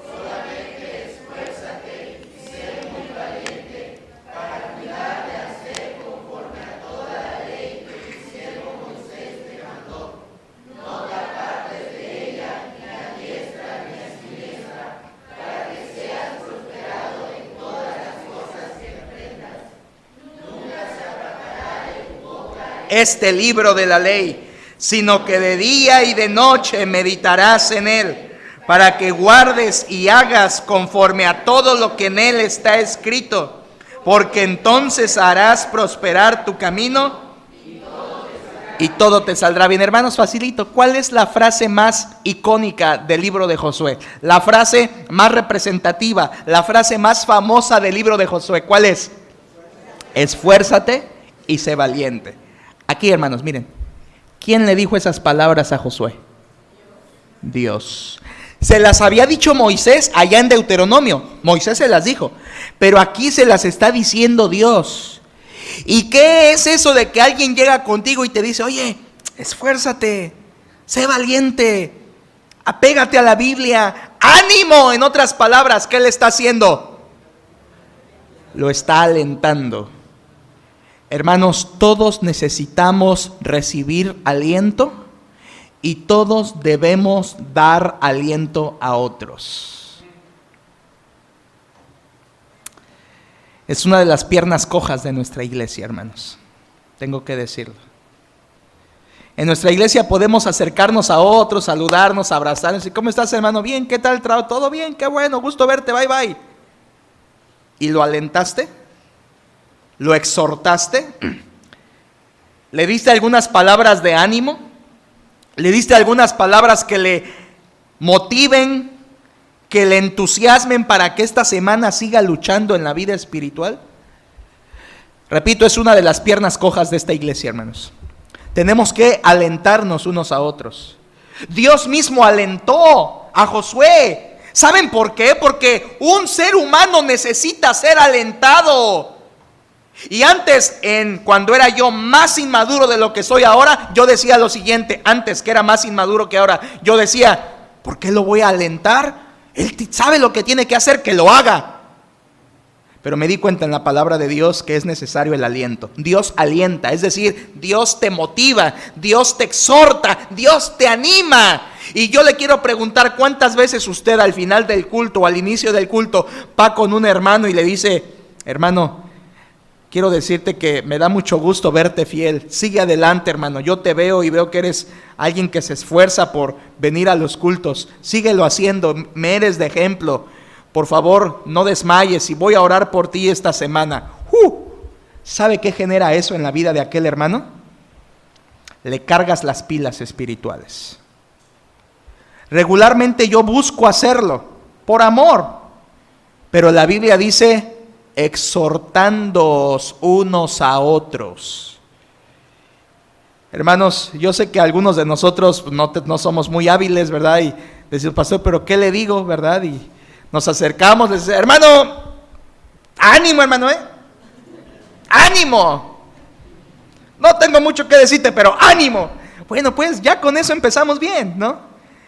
Solamente esfuérzate y sé muy valiente para cuidar de hacer conforme a toda la ley que mi siervo Moisés te mandó. No te apartes de ella ni a diestra ni a siniestra, para que seas prosperado en todas las cosas que emprendas. Nunca se apartará de tu boca este libro de la ley, sino que de día y de noche meditarás en él, para que guardes y hagas conforme a todo lo que en él está escrito, porque entonces harás prosperar tu camino y todo te saldrá bien. Hermanos, facilito, ¿cuál es la frase más icónica del libro de Josué? La frase más representativa, la frase más famosa del libro de Josué, ¿cuál es? Esfuérzate y sé valiente. Aquí, hermanos, miren. ¿Quién le dijo esas palabras a Josué? Dios. Se las había dicho Moisés allá en Deuteronomio. Moisés se las dijo, pero aquí se las está diciendo Dios. ¿Y qué es eso de que alguien llega contigo y te dice, oye, esfuérzate, sé valiente, apégate a la Biblia, ánimo? En otras palabras, ¿qué le está haciendo? Lo está alentando. Hermanos, todos necesitamos recibir aliento y todos debemos dar aliento a otros. Es una de las piernas cojas de nuestra iglesia, hermanos. Tengo que decirlo. En nuestra iglesia podemos acercarnos a otros, saludarnos, abrazarnos. ¿Y cómo estás, hermano? Bien, ¿qué tal? ¿Todo bien? Qué bueno, gusto verte, bye, bye. ¿Y lo alentaste? ¿Lo exhortaste? ¿Le diste algunas palabras de ánimo? ¿Le diste algunas palabras que le motiven, que le entusiasmen para que esta semana siga luchando en la vida espiritual? Repito, es una de las piernas cojas de esta iglesia, hermanos. Tenemos que alentarnos unos a otros. Dios mismo alentó a Josué. ¿Saben por qué? Porque un ser humano necesita ser alentado. Y antes, cuando era yo más inmaduro de lo que soy ahora, yo decía lo siguiente. Antes, que era más inmaduro que ahora, yo decía, ¿por qué lo voy a alentar? Él sabe lo que tiene que hacer, que lo haga. Pero me di cuenta en la palabra de Dios que es necesario el aliento. Dios alienta, es decir, Dios te motiva, Dios te exhorta, Dios te anima. Y yo le quiero preguntar, ¿cuántas veces usted al final del culto o al inicio del culto va con un hermano y le dice, hermano, quiero decirte que me da mucho gusto verte fiel, sigue adelante, hermano, yo te veo y veo que eres alguien que se esfuerza por venir a los cultos, síguelo haciendo, me eres de ejemplo, por favor no desmayes y voy a orar por ti esta semana. ¿Sabe qué genera eso en la vida de aquel hermano? Le cargas las pilas espirituales. Regularmente yo busco hacerlo por amor, pero la Biblia dice, exhortándoos unos a otros. Hermanos, yo sé que algunos de nosotros no somos muy hábiles, ¿verdad? Y decimos, pastor, pero ¿qué le digo, verdad? Y nos acercamos, le decimos, hermano, ánimo, hermano, ánimo. No tengo mucho que decirte, pero ánimo. Bueno, pues ya con eso empezamos bien, ¿no?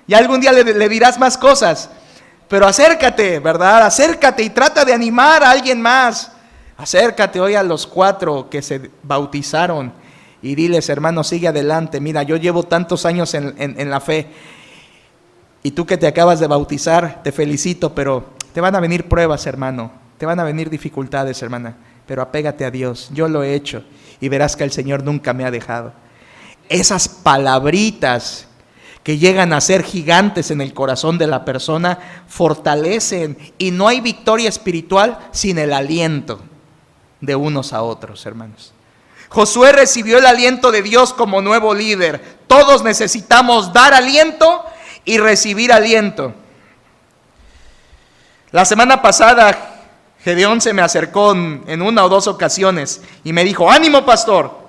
Y algún día le dirás más cosas. Pero acércate, ¿verdad? Acércate y trata de animar a alguien más. Acércate hoy a los 4 que se bautizaron y diles, hermano, sigue adelante. Mira, yo llevo tantos años en la fe. Y tú que te acabas de bautizar, te felicito, pero te van a venir pruebas, hermano. Te van a venir dificultades, hermana. Pero apégate a Dios. Yo lo he hecho y verás que el Señor nunca me ha dejado. Esas palabritas que llegan a ser gigantes en el corazón de la persona, fortalecen, y no hay victoria espiritual sin el aliento de unos a otros, hermanos. Josué recibió el aliento de Dios como nuevo líder. Todos necesitamos dar aliento y recibir aliento. La semana pasada, Gedeón se me acercó en 1 o 2 ocasiones y me dijo, ánimo, pastor.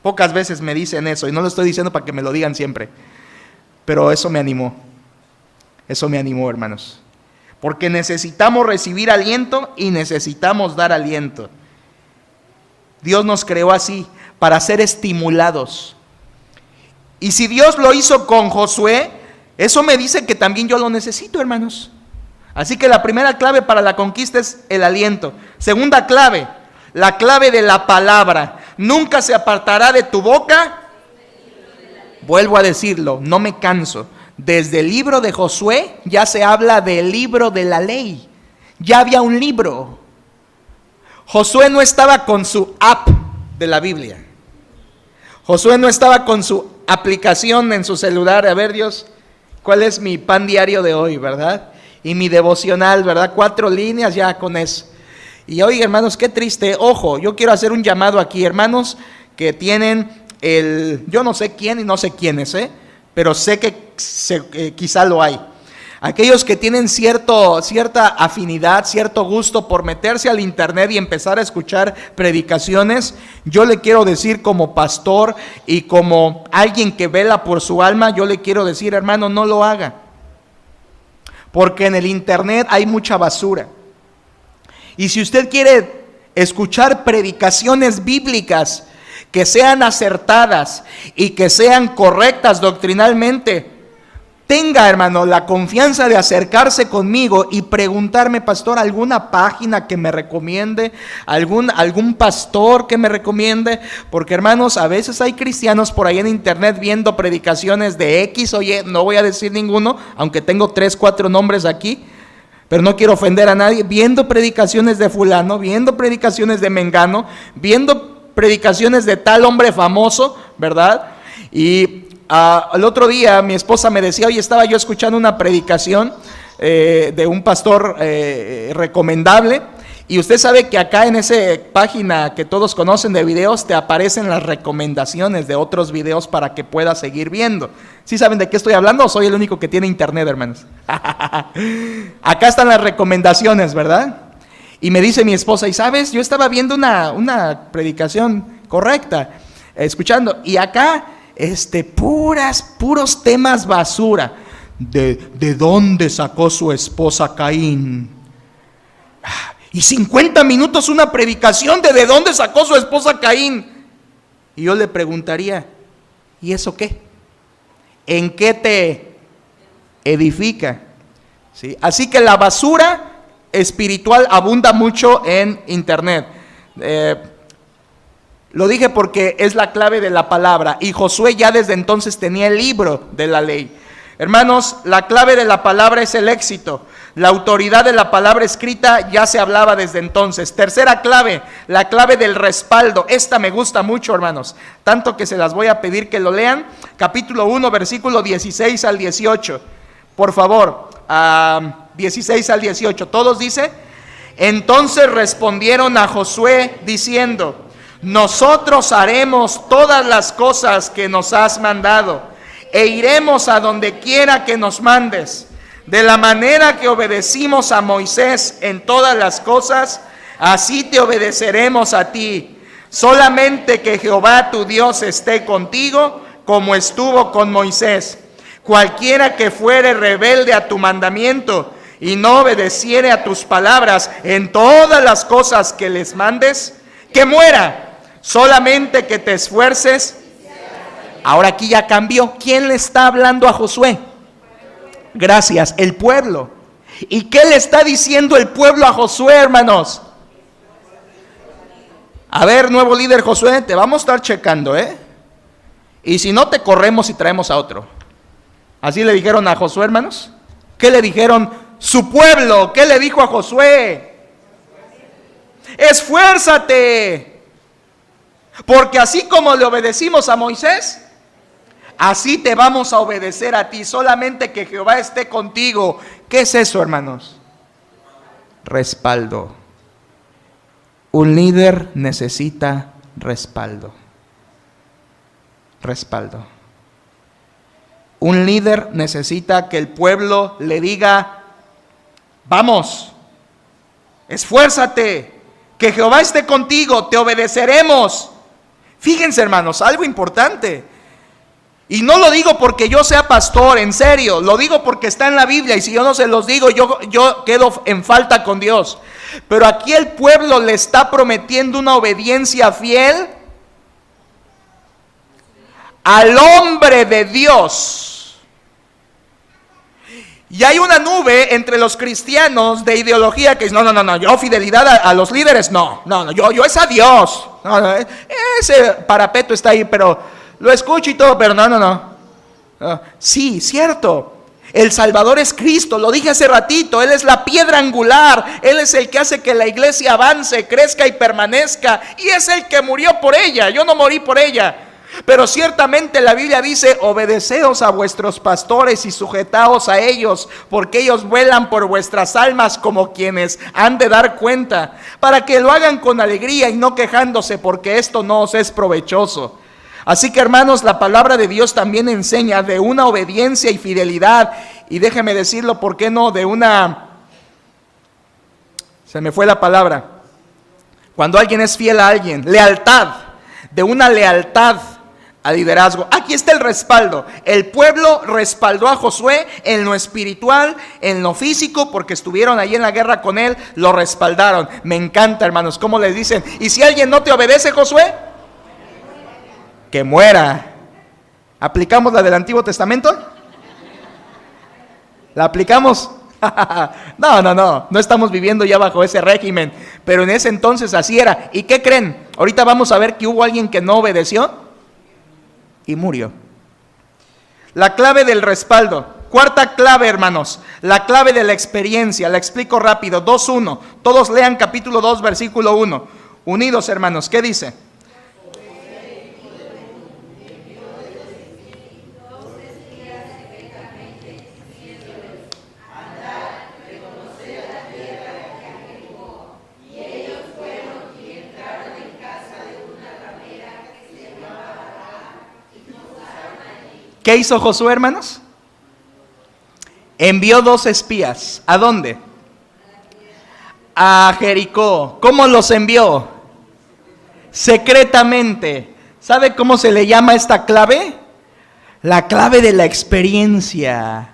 Pocas veces me dicen eso, y no lo estoy diciendo para que me lo digan siempre. Pero eso me animó, hermanos. Porque necesitamos recibir aliento y necesitamos dar aliento. Dios nos creó así, para ser estimulados. Y si Dios lo hizo con Josué, eso me dice que también yo lo necesito, hermanos. Así que la primera clave para la conquista es el aliento. Segunda clave, la clave de la palabra. Nunca se apartará de tu boca. Vuelvo a decirlo, no me canso. Desde el libro de Josué ya se habla del libro de la ley. Ya había un libro. Josué no estaba con su app de la Biblia. Josué no estaba con su aplicación en su celular. A ver, Dios, ¿cuál es mi pan diario de hoy, verdad? Y mi devocional, ¿verdad? 4 líneas ya con eso. Y oiga, hermanos, qué triste. Ojo, yo quiero hacer un llamado aquí, hermanos, que tienen yo no sé quién y no sé quiénes, pero sé que quizá lo hay. Aquellos que tienen cierta afinidad, cierto gusto por meterse al internet y empezar a escuchar predicaciones, yo le quiero decir como pastor y como alguien que vela por su alma, yo le quiero decir, hermano, no lo haga. Porque en el internet hay mucha basura. Y si usted quiere escuchar predicaciones bíblicas que sean acertadas y que sean correctas doctrinalmente, tenga, hermano, la confianza de acercarse conmigo y preguntarme, pastor, alguna página que me recomiende, algún pastor que me recomiende, porque, hermanos, a veces hay cristianos por ahí en internet viendo predicaciones de X o Y, no voy a decir ninguno, aunque tengo 3, 4 nombres aquí, pero no quiero ofender a nadie, viendo predicaciones de fulano, viendo predicaciones de mengano, viendo predicaciones de tal hombre famoso, ¿verdad? Y el otro día mi esposa me decía, oye, estaba yo escuchando una predicación de un pastor recomendable, y usted sabe que acá en esa página que todos conocen de videos te aparecen las recomendaciones de otros videos para que puedas seguir viendo. ¿Sí saben de qué estoy hablando o soy el único que tiene internet, hermanos? Acá están las recomendaciones, ¿verdad? Y me dice mi esposa, y sabes, yo estaba viendo una predicación correcta, escuchando, y acá puros temas basura. ¿De dónde sacó su esposa Caín? Y 50 minutos una predicación de dónde sacó su esposa Caín. Y yo le preguntaría, ¿y eso qué? ¿En qué te edifica? ¿Sí? Así que la basura espiritual abunda mucho en internet. Lo dije porque es la clave de la palabra, y Josué ya desde entonces tenía el libro de la ley. Hermanos, la clave de la palabra es el éxito. La autoridad de la palabra escrita ya se hablaba desde entonces. Tercera clave, la clave del respaldo. Esta me gusta mucho, hermanos, tanto que se las voy a pedir que lo lean. Capítulo 1, versículo 16 al 18. Por favor, 16 al 18. Todos dice, entonces respondieron a Josué diciendo, nosotros haremos todas las cosas que nos has mandado, e iremos a donde quiera que nos mandes. De la manera que obedecimos a Moisés en todas las cosas, así te obedeceremos a ti. Solamente que Jehová tu Dios esté contigo, como estuvo con Moisés. Cualquiera que fuere rebelde a tu mandamiento y no obedeciere a tus palabras en todas las cosas que les mandes, que muera. Solamente que te esfuerces. Ahora aquí ya cambió. ¿Quién le está hablando a Josué? Gracias, el pueblo. ¿Y qué le está diciendo el pueblo a Josué, hermanos? A ver, nuevo líder Josué, te vamos a estar checando, y si no, te corremos y traemos a otro. Así le dijeron a Josué, hermanos. ¿Qué le dijeron su pueblo? ¿Qué le dijo a Josué? Esfuérzate, porque así como le obedecimos a Moisés, así te vamos a obedecer a ti. Solamente que Jehová esté contigo. ¿Qué es eso, hermanos? Respaldo. Un líder necesita respaldo. Respaldo. Un líder necesita que el pueblo le diga: vamos, esfuérzate, que Jehová esté contigo, te obedeceremos. Fíjense, hermanos, algo importante. Y no lo digo porque yo sea pastor, en serio, lo digo porque está en la Biblia, y si yo no se los digo, yo quedo en falta con Dios. Pero aquí el pueblo le está prometiendo una obediencia fiel al hombre de Dios. Y hay una nube entre los cristianos de ideología que dice: no, yo fidelidad a los líderes, no, yo es a Dios. No, ese parapeto está ahí, pero lo escucho y todo, pero no. Sí, cierto. El Salvador es Cristo, lo dije hace ratito. Él es la piedra angular. Él es el que hace que la iglesia avance, crezca y permanezca. Y es el que murió por ella. Yo no morí por ella. Pero ciertamente la Biblia dice: obedeceos a vuestros pastores y sujetaos a ellos, porque ellos velan por vuestras almas como quienes han de dar cuenta, para que lo hagan con alegría y no quejándose, porque esto no os es provechoso. Así que, hermanos, la palabra de Dios también enseña de una obediencia y fidelidad. Y déjeme decirlo, ¿por qué no? De una... Se me fue la palabra. Cuando alguien es fiel a alguien, lealtad. De una lealtad al liderazgo. Aquí está el respaldo. El pueblo respaldó a Josué en lo espiritual, en lo físico, porque estuvieron ahí en la guerra con él, lo respaldaron. Me encanta, hermanos, cómo les dicen: ¿y si alguien no te obedece, Josué? Que muera. ¿Aplicamos la del Antiguo Testamento? ¿La aplicamos? No estamos viviendo ya bajo ese régimen, pero en ese entonces así era. ¿Y qué creen? Ahorita vamos a ver que hubo alguien que no obedeció y murió. La clave del respaldo. Cuarta clave, hermanos, la clave de la experiencia. La explico rápido. 2:1. Todos lean capítulo 2, versículo 1. Unidos, hermanos, ¿qué dice? ¿Qué hizo Josué, hermanos? Envió 2 espías. ¿A dónde? A Jericó. ¿Cómo los envió? Secretamente. ¿Sabe cómo se le llama esta clave? La clave de la experiencia.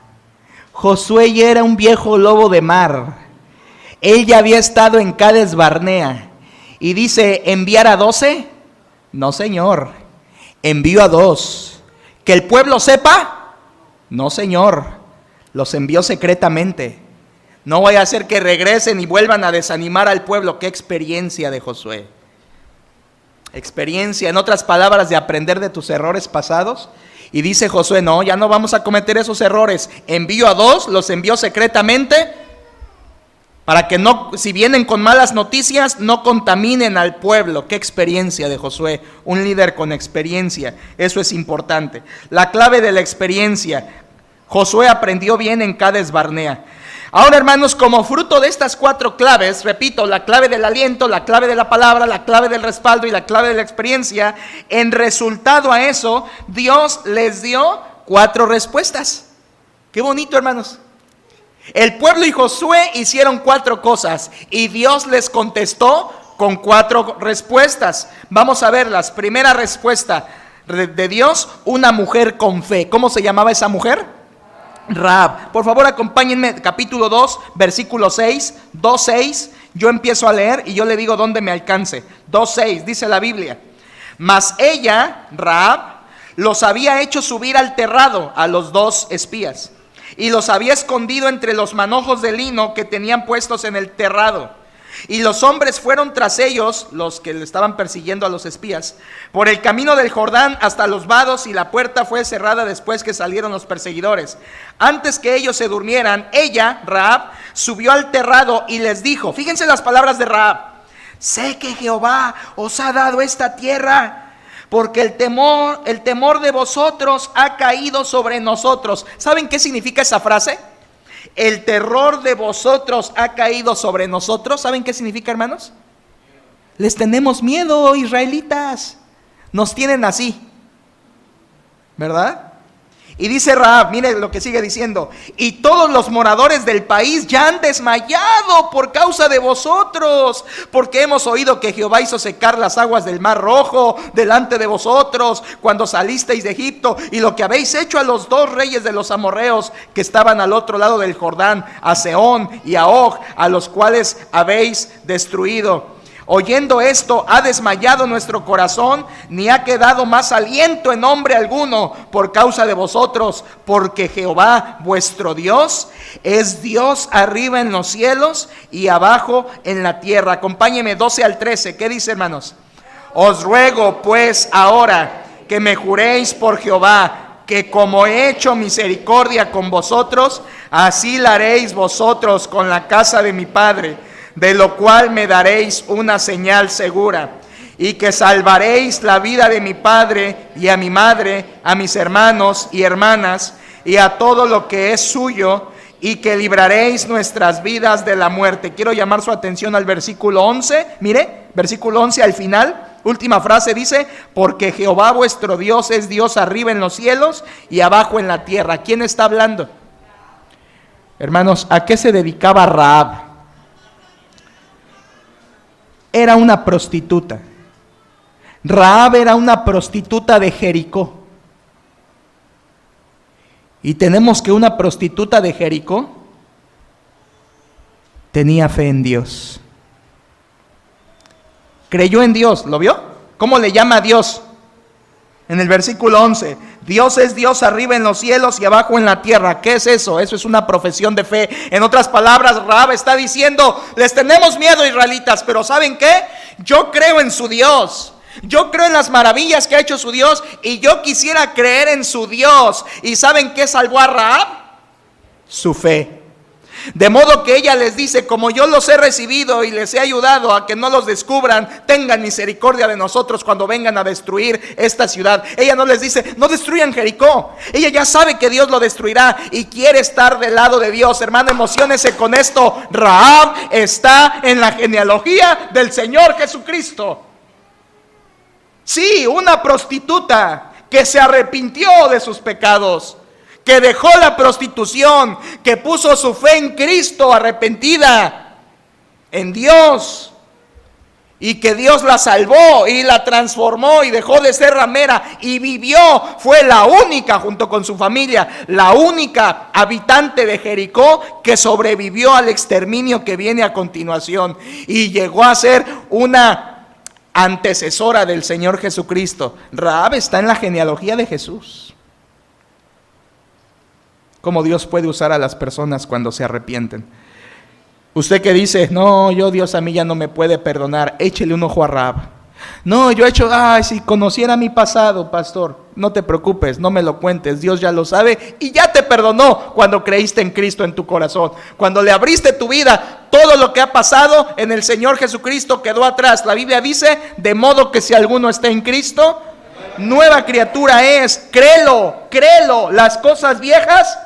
Josué ya era un viejo lobo de mar. Él ya había estado en Cades Barnea. Y dice: ¿enviar a 12? No, señor. Envió a 2. ¿Que el pueblo sepa? No, señor. Los envió secretamente. No vaya a ser que regresen y vuelvan a desanimar al pueblo. ¡Qué experiencia de Josué! Experiencia, en otras palabras, de aprender de tus errores pasados. Y dice Josué: no, ya no vamos a cometer esos errores. Envió a 2, los envió secretamente, para que no, si vienen con malas noticias, no contaminen al pueblo. ¡Qué experiencia de Josué! Un líder con experiencia, eso es importante. La clave de la experiencia: Josué aprendió bien en Cades Barnea. Ahora, hermanos, como fruto de estas 4 claves, repito, la clave del aliento, la clave de la palabra, la clave del respaldo y la clave de la experiencia, en resultado a eso, Dios les dio 4 respuestas. ¡Qué bonito, hermanos! El pueblo y Josué hicieron 4 cosas y Dios les contestó con 4 respuestas. Vamos a verlas. Primera respuesta de Dios: una mujer con fe. ¿Cómo se llamaba esa mujer? Rahab. Por favor, acompáñenme, capítulo 2, versículo 6, 2:6. Yo empiezo a leer y yo le digo dónde me alcance. 2:6, dice la Biblia: Mas ella, Rahab, los había hecho subir al terrado a los 2 espías y los había escondido entre los manojos de lino que tenían puestos en el terrado. Y los hombres fueron tras ellos, los que le estaban persiguiendo a los espías, por el camino del Jordán hasta los vados, y la puerta fue cerrada después que salieron los perseguidores. Antes que ellos se durmieran, ella, Rahab, subió al terrado y les dijo, fíjense las palabras de Rahab: sé que Jehová os ha dado esta tierra, porque el temor de vosotros ha caído sobre nosotros. ¿Saben qué significa esa frase? El terror de vosotros ha caído sobre nosotros. ¿Saben qué significa, hermanos? Les tenemos miedo, israelitas. Nos tienen así, ¿verdad? Y dice Rahab, mire lo que sigue diciendo: y todos los moradores del país ya han desmayado por causa de vosotros, porque hemos oído que Jehová hizo secar las aguas del mar Rojo delante de vosotros cuando salisteis de Egipto, y lo que habéis hecho a los 2 reyes de los amorreos que estaban al otro lado del Jordán, a Sehón y a Og, a los cuales habéis destruido. Oyendo esto, ha desmayado nuestro corazón, ni ha quedado más aliento en hombre alguno por causa de vosotros, porque Jehová vuestro Dios es Dios arriba en los cielos y abajo en la tierra. Acompáñeme 12 al 13. ¿Qué dice, hermanos? Os ruego pues ahora que me juréis por Jehová, que como he hecho misericordia con vosotros, así la haréis vosotros con la casa de mi padre, de lo cual me daréis una señal segura, y que salvaréis la vida de mi padre y a mi madre, a mis hermanos y hermanas, y a todo lo que es suyo, y que libraréis nuestras vidas de la muerte. Quiero llamar su atención al versículo 11. Mire, versículo 11 al final, última frase dice: porque Jehová vuestro Dios es Dios arriba en los cielos y abajo en la tierra. ¿Quién está hablando? Hermanos, ¿a qué se dedicaba Rahab? Era una prostituta. Rahab era una prostituta de Jericó. Y tenemos que una prostituta de Jericó tenía fe en Dios. Creyó en Dios, ¿lo vio? ¿Cómo le llama a Dios? En el versículo 11, Dios es Dios arriba en los cielos y abajo en la tierra. ¿Qué es eso? Eso es una profesión de fe. En otras palabras, Rahab está diciendo: les tenemos miedo, israelitas, pero ¿saben qué? Yo creo en su Dios. Yo creo en las maravillas que ha hecho su Dios, y yo quisiera creer en su Dios. ¿Y saben qué salvó a Rahab? Su fe. De modo que ella les dice: como yo los he recibido y les he ayudado a que no los descubran, tengan misericordia de nosotros cuando vengan a destruir esta ciudad. Ella no les dice: no destruyan Jericó. Ella ya sabe que Dios lo destruirá y quiere estar del lado de Dios. Hermano, emociónese con esto: Rahab está en la genealogía del Señor Jesucristo. Sí, una prostituta que se arrepintió de sus pecados, que dejó la prostitución, que puso su fe en Cristo, arrepentida en Dios, y que Dios la salvó y la transformó y dejó de ser ramera y vivió. Fue la única, junto con su familia, la única habitante de Jericó que sobrevivió al exterminio que viene a continuación, y llegó a ser una antecesora del Señor Jesucristo. Rahab está en la genealogía de Jesús. Cómo Dios puede usar a las personas cuando se arrepienten. Usted que dice: no, Dios a mí ya no me puede perdonar, échele un ojo a Rahab. No, yo he hecho, si conociera mi pasado, pastor. No te preocupes, no me lo cuentes, Dios ya lo sabe y ya te perdonó cuando creíste en Cristo en tu corazón. Cuando le abriste tu vida, todo lo que ha pasado en el Señor Jesucristo quedó atrás. La Biblia dice: de modo que si alguno está en Cristo, nueva criatura es. Créelo, las cosas viejas.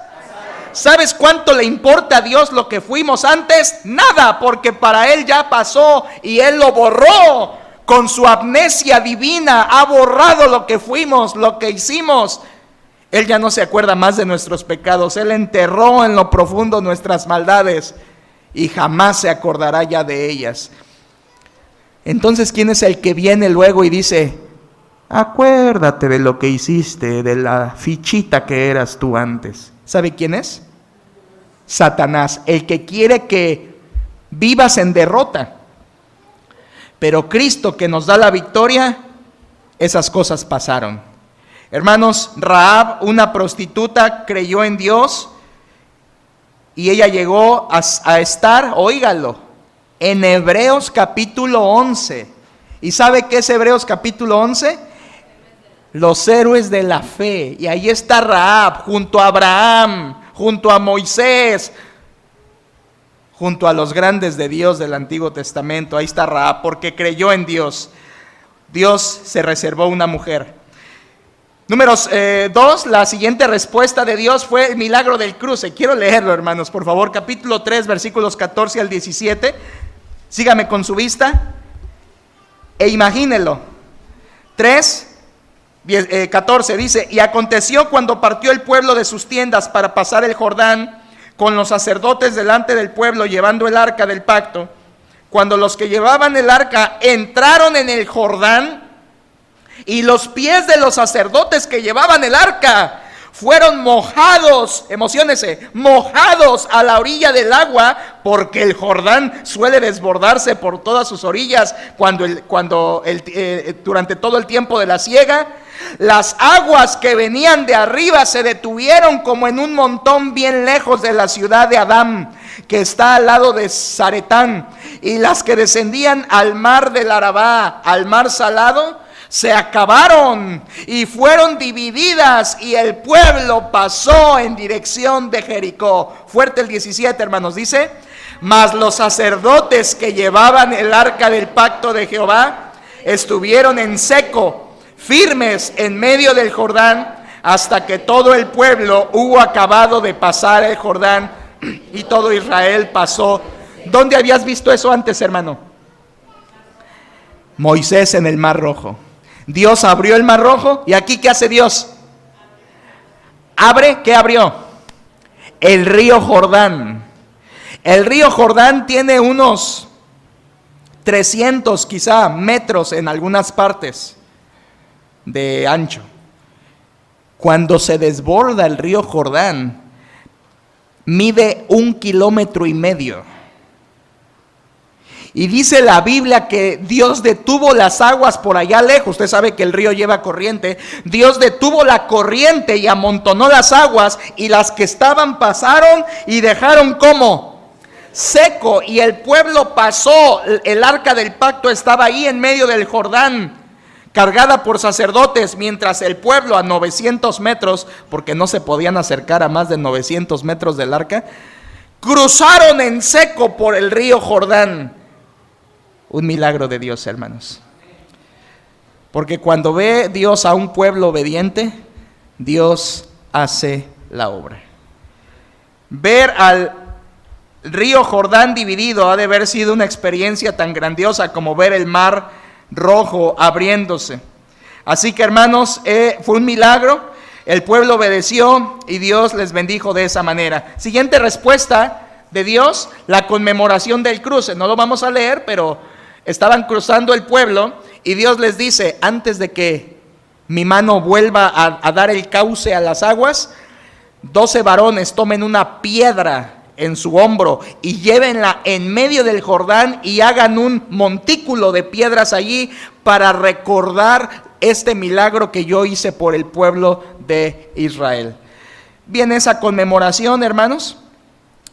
¿Sabes cuánto le importa a Dios lo que fuimos antes? Nada, porque para Él ya pasó y Él lo borró. Con su amnesia divina ha borrado lo que fuimos, lo que hicimos. Él ya no se acuerda más de nuestros pecados. Él enterró en lo profundo nuestras maldades y jamás se acordará ya de ellas. Entonces, ¿quién es el que viene luego y dice: acuérdate de lo que hiciste, de la fichita que eras tú antes? ¿Sabe quién es? Satanás, el que quiere que vivas en derrota. Pero Cristo, que nos da la victoria, esas cosas pasaron. Hermanos, Rahab, una prostituta, creyó en Dios y ella llegó a estar, óigalo, en Hebreos capítulo 11. ¿Y sabe qué es Hebreos capítulo 11? Los héroes de la fe. Y ahí está Rahab, junto a Abraham, junto a Moisés, junto a los grandes de Dios del Antiguo Testamento. Ahí está Rahab, porque creyó en Dios. Dios se reservó una mujer. Números 2, la siguiente respuesta de Dios fue el milagro del cruce. Quiero leerlo, hermanos, por favor. Capítulo 3, versículos 14 al 17. Sígame con su vista e imagínelo. 3, 14 dice: y aconteció cuando partió el pueblo de sus tiendas para pasar el Jordán, con los sacerdotes delante del pueblo llevando el arca del pacto, cuando los que llevaban el arca entraron en el Jordán, y los pies de los sacerdotes que llevaban el arca fueron mojados, emociónese, mojados a la orilla del agua, porque el Jordán suele desbordarse por todas sus orillas durante todo el tiempo de la siega. Las aguas que venían de arriba se detuvieron como en un montón bien lejos de la ciudad de Adám, que está al lado de Zaretán, y las que descendían al mar del Arabá, al mar salado, se acabaron y fueron divididas, y el pueblo pasó en dirección de Jericó. Fuerte el 17, hermanos, dice: mas los sacerdotes que llevaban el arca del pacto de Jehová estuvieron en seco, firmes en medio del Jordán, hasta que todo el pueblo hubo acabado de pasar el Jordán, y todo Israel pasó. ¿Dónde habías visto eso antes, hermano? Moisés en el Mar Rojo. Dios abrió el Mar Rojo, y aquí ¿qué hace Dios? ¿Qué abrió? El río Jordán. El río Jordán tiene unos 300 quizá metros en algunas partes de ancho. Cuando se desborda el río Jordán, mide 1,5 kilómetros. Y dice la Biblia que Dios detuvo las aguas por allá lejos. Usted sabe que el río lleva corriente. Dios detuvo la corriente y amontonó las aguas, y las que estaban pasaron y dejaron como seco, y el pueblo pasó. El arca del pacto estaba ahí en medio del Jordán, cargada por sacerdotes, mientras el pueblo a 900 metros, porque no se podían acercar a más de 900 metros del arca, cruzaron en seco por el río Jordán. Un milagro de Dios, hermanos. Porque cuando ve Dios a un pueblo obediente, Dios hace la obra. Ver al río Jordán dividido ha de haber sido una experiencia tan grandiosa como ver el Mar Rojo abriéndose. Así que, hermanos, fue un milagro. El pueblo obedeció y Dios les bendijo de esa manera. Siguiente respuesta de Dios: la conmemoración del cruce. No lo vamos a leer, pero estaban cruzando el pueblo y Dios les dice: antes de que mi mano vuelva a dar el cauce a las aguas, 12 varones tomen una piedra en su hombro y llévenla en medio del Jordán y hagan un montículo de piedras allí para recordar este milagro que yo hice por el pueblo de Israel. Viene esa conmemoración, hermanos,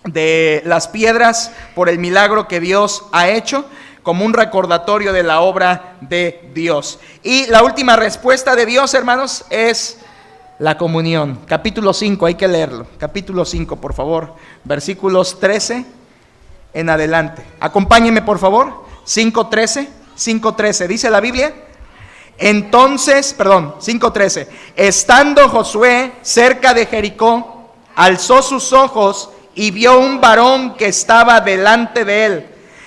de las piedras por el milagro que Dios ha hecho, como un recordatorio de la obra de Dios. Y la última respuesta de Dios, hermanos, es la comunión. Capítulo 5, hay que leerlo. Capítulo 5, por favor, versículos 13 en adelante. Acompáñenme, por favor. 5:13, dice la Biblia. Entonces, 5:13. Estando Josué cerca de Jericó, alzó sus ojos y vio un varón que estaba delante de él,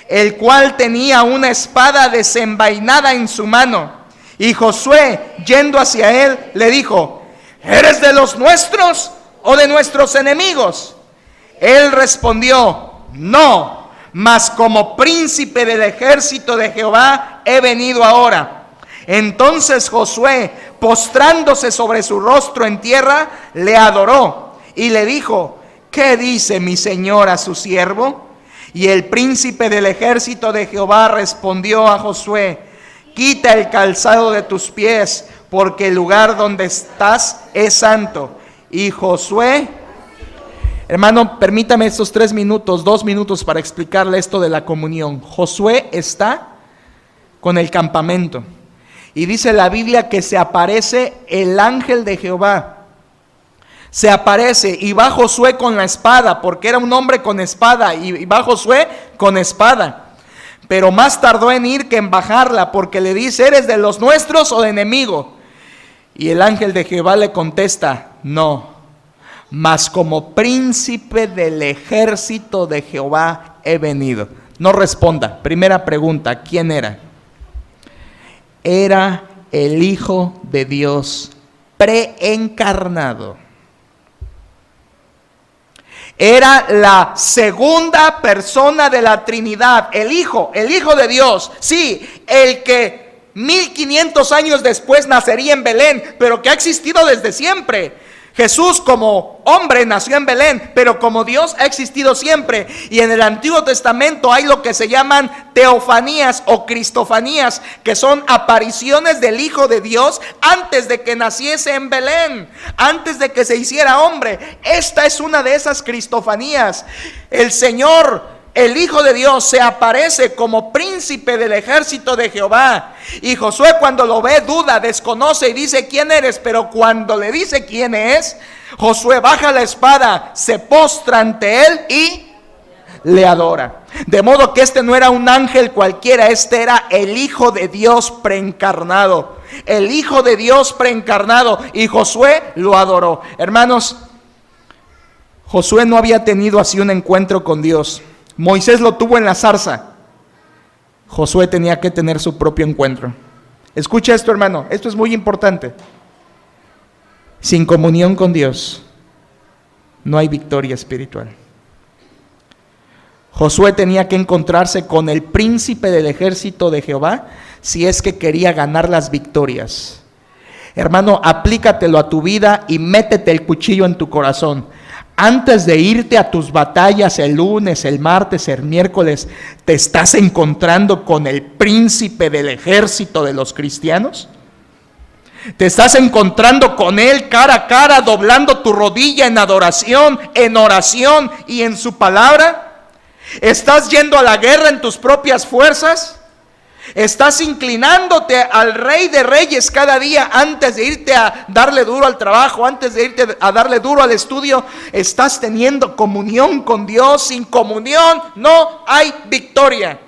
el cual tenía una espada desenvainada en su mano. Y Josué, yendo hacia él, le dijo: ¿eres de los nuestros o de nuestros enemigos? Él respondió: no, mas como príncipe del ejército de Jehová he venido ahora. Entonces Josué, postrándose sobre su rostro en tierra, le adoró y le dijo: ¿qué dice mi señor a su siervo? Y el príncipe del ejército de Jehová respondió a Josué: quita el calzado de tus pies, porque el lugar donde estás es santo. Y Josué, hermano, permítame estos 2 minutos para explicarle esto de la comunión. Josué está con el campamento y dice la Biblia que se aparece el ángel de Jehová. Se aparece y va Josué con la espada, porque era un hombre con espada, y va Josué con espada. Pero más tardó en ir que en bajarla, porque le dice: ¿eres de los nuestros o de enemigo? Y el ángel de Jehová le contesta: no, mas como príncipe del ejército de Jehová he venido. No responda. Primera pregunta: ¿quién era? Era el Hijo de Dios preencarnado. Era la segunda persona de la Trinidad, el Hijo de Dios. Sí, el que 1500 años después nacería en Belén, pero que ha existido desde siempre. Jesús como hombre nació en Belén, pero como Dios ha existido siempre. Y en el Antiguo Testamento hay lo que se llaman teofanías o cristofanías, que son apariciones del Hijo de Dios antes de que naciese en Belén, antes de que se hiciera hombre. Esta es una de esas cristofanías. El Señor, el Hijo de Dios, se aparece como príncipe del ejército de Jehová. Y Josué, cuando lo ve, duda, desconoce y dice: ¿quién eres? Pero cuando le dice quién es, Josué baja la espada, se postra ante él y le adora. De modo que este no era un ángel cualquiera, este era el Hijo de Dios preencarnado. El Hijo de Dios preencarnado. Y Josué lo adoró. Hermanos, Josué no había tenido así un encuentro con Dios. Moisés lo tuvo en la zarza. Josué tenía que tener su propio encuentro. Escucha esto, hermano, esto es muy importante. Sin comunión con Dios no hay victoria espiritual. Josué tenía que encontrarse con el príncipe del ejército de Jehová si es que quería ganar las victorias. Hermano, aplícatelo a tu vida y métete el cuchillo en tu corazón. Antes de irte a tus batallas el lunes, el martes, el miércoles, ¿te estás encontrando con el príncipe del ejército de los cristianos? ¿Te estás encontrando con él cara a cara, doblando tu rodilla en adoración, en oración y en su palabra? ¿Estás yendo a la guerra en tus propias fuerzas? ¿Estás inclinándote al Rey de Reyes cada día antes de irte a darle duro al trabajo, antes de irte a darle duro al estudio? ¿Estás teniendo comunión con Dios? Sin comunión no hay victoria.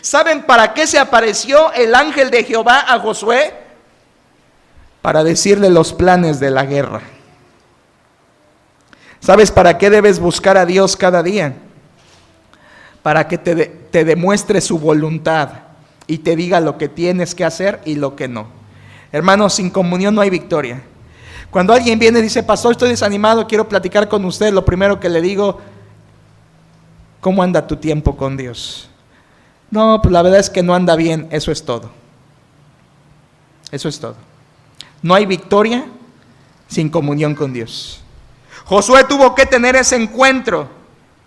¿Saben para qué se apareció el ángel de Jehová a Josué? Para decirle los planes de la guerra. ¿Sabes para qué debes buscar a Dios cada día? Para que te demuestre su voluntad y te diga lo que tienes que hacer y lo que no. Hermanos, sin comunión no hay victoria. Cuando alguien viene y dice: pastor, estoy desanimado, quiero platicar con usted, lo primero que le digo: ¿cómo anda tu tiempo con Dios? No, pues la verdad es que no anda bien. Eso es todo. Eso es todo. No hay victoria sin comunión con Dios. Josué tuvo que tener ese encuentro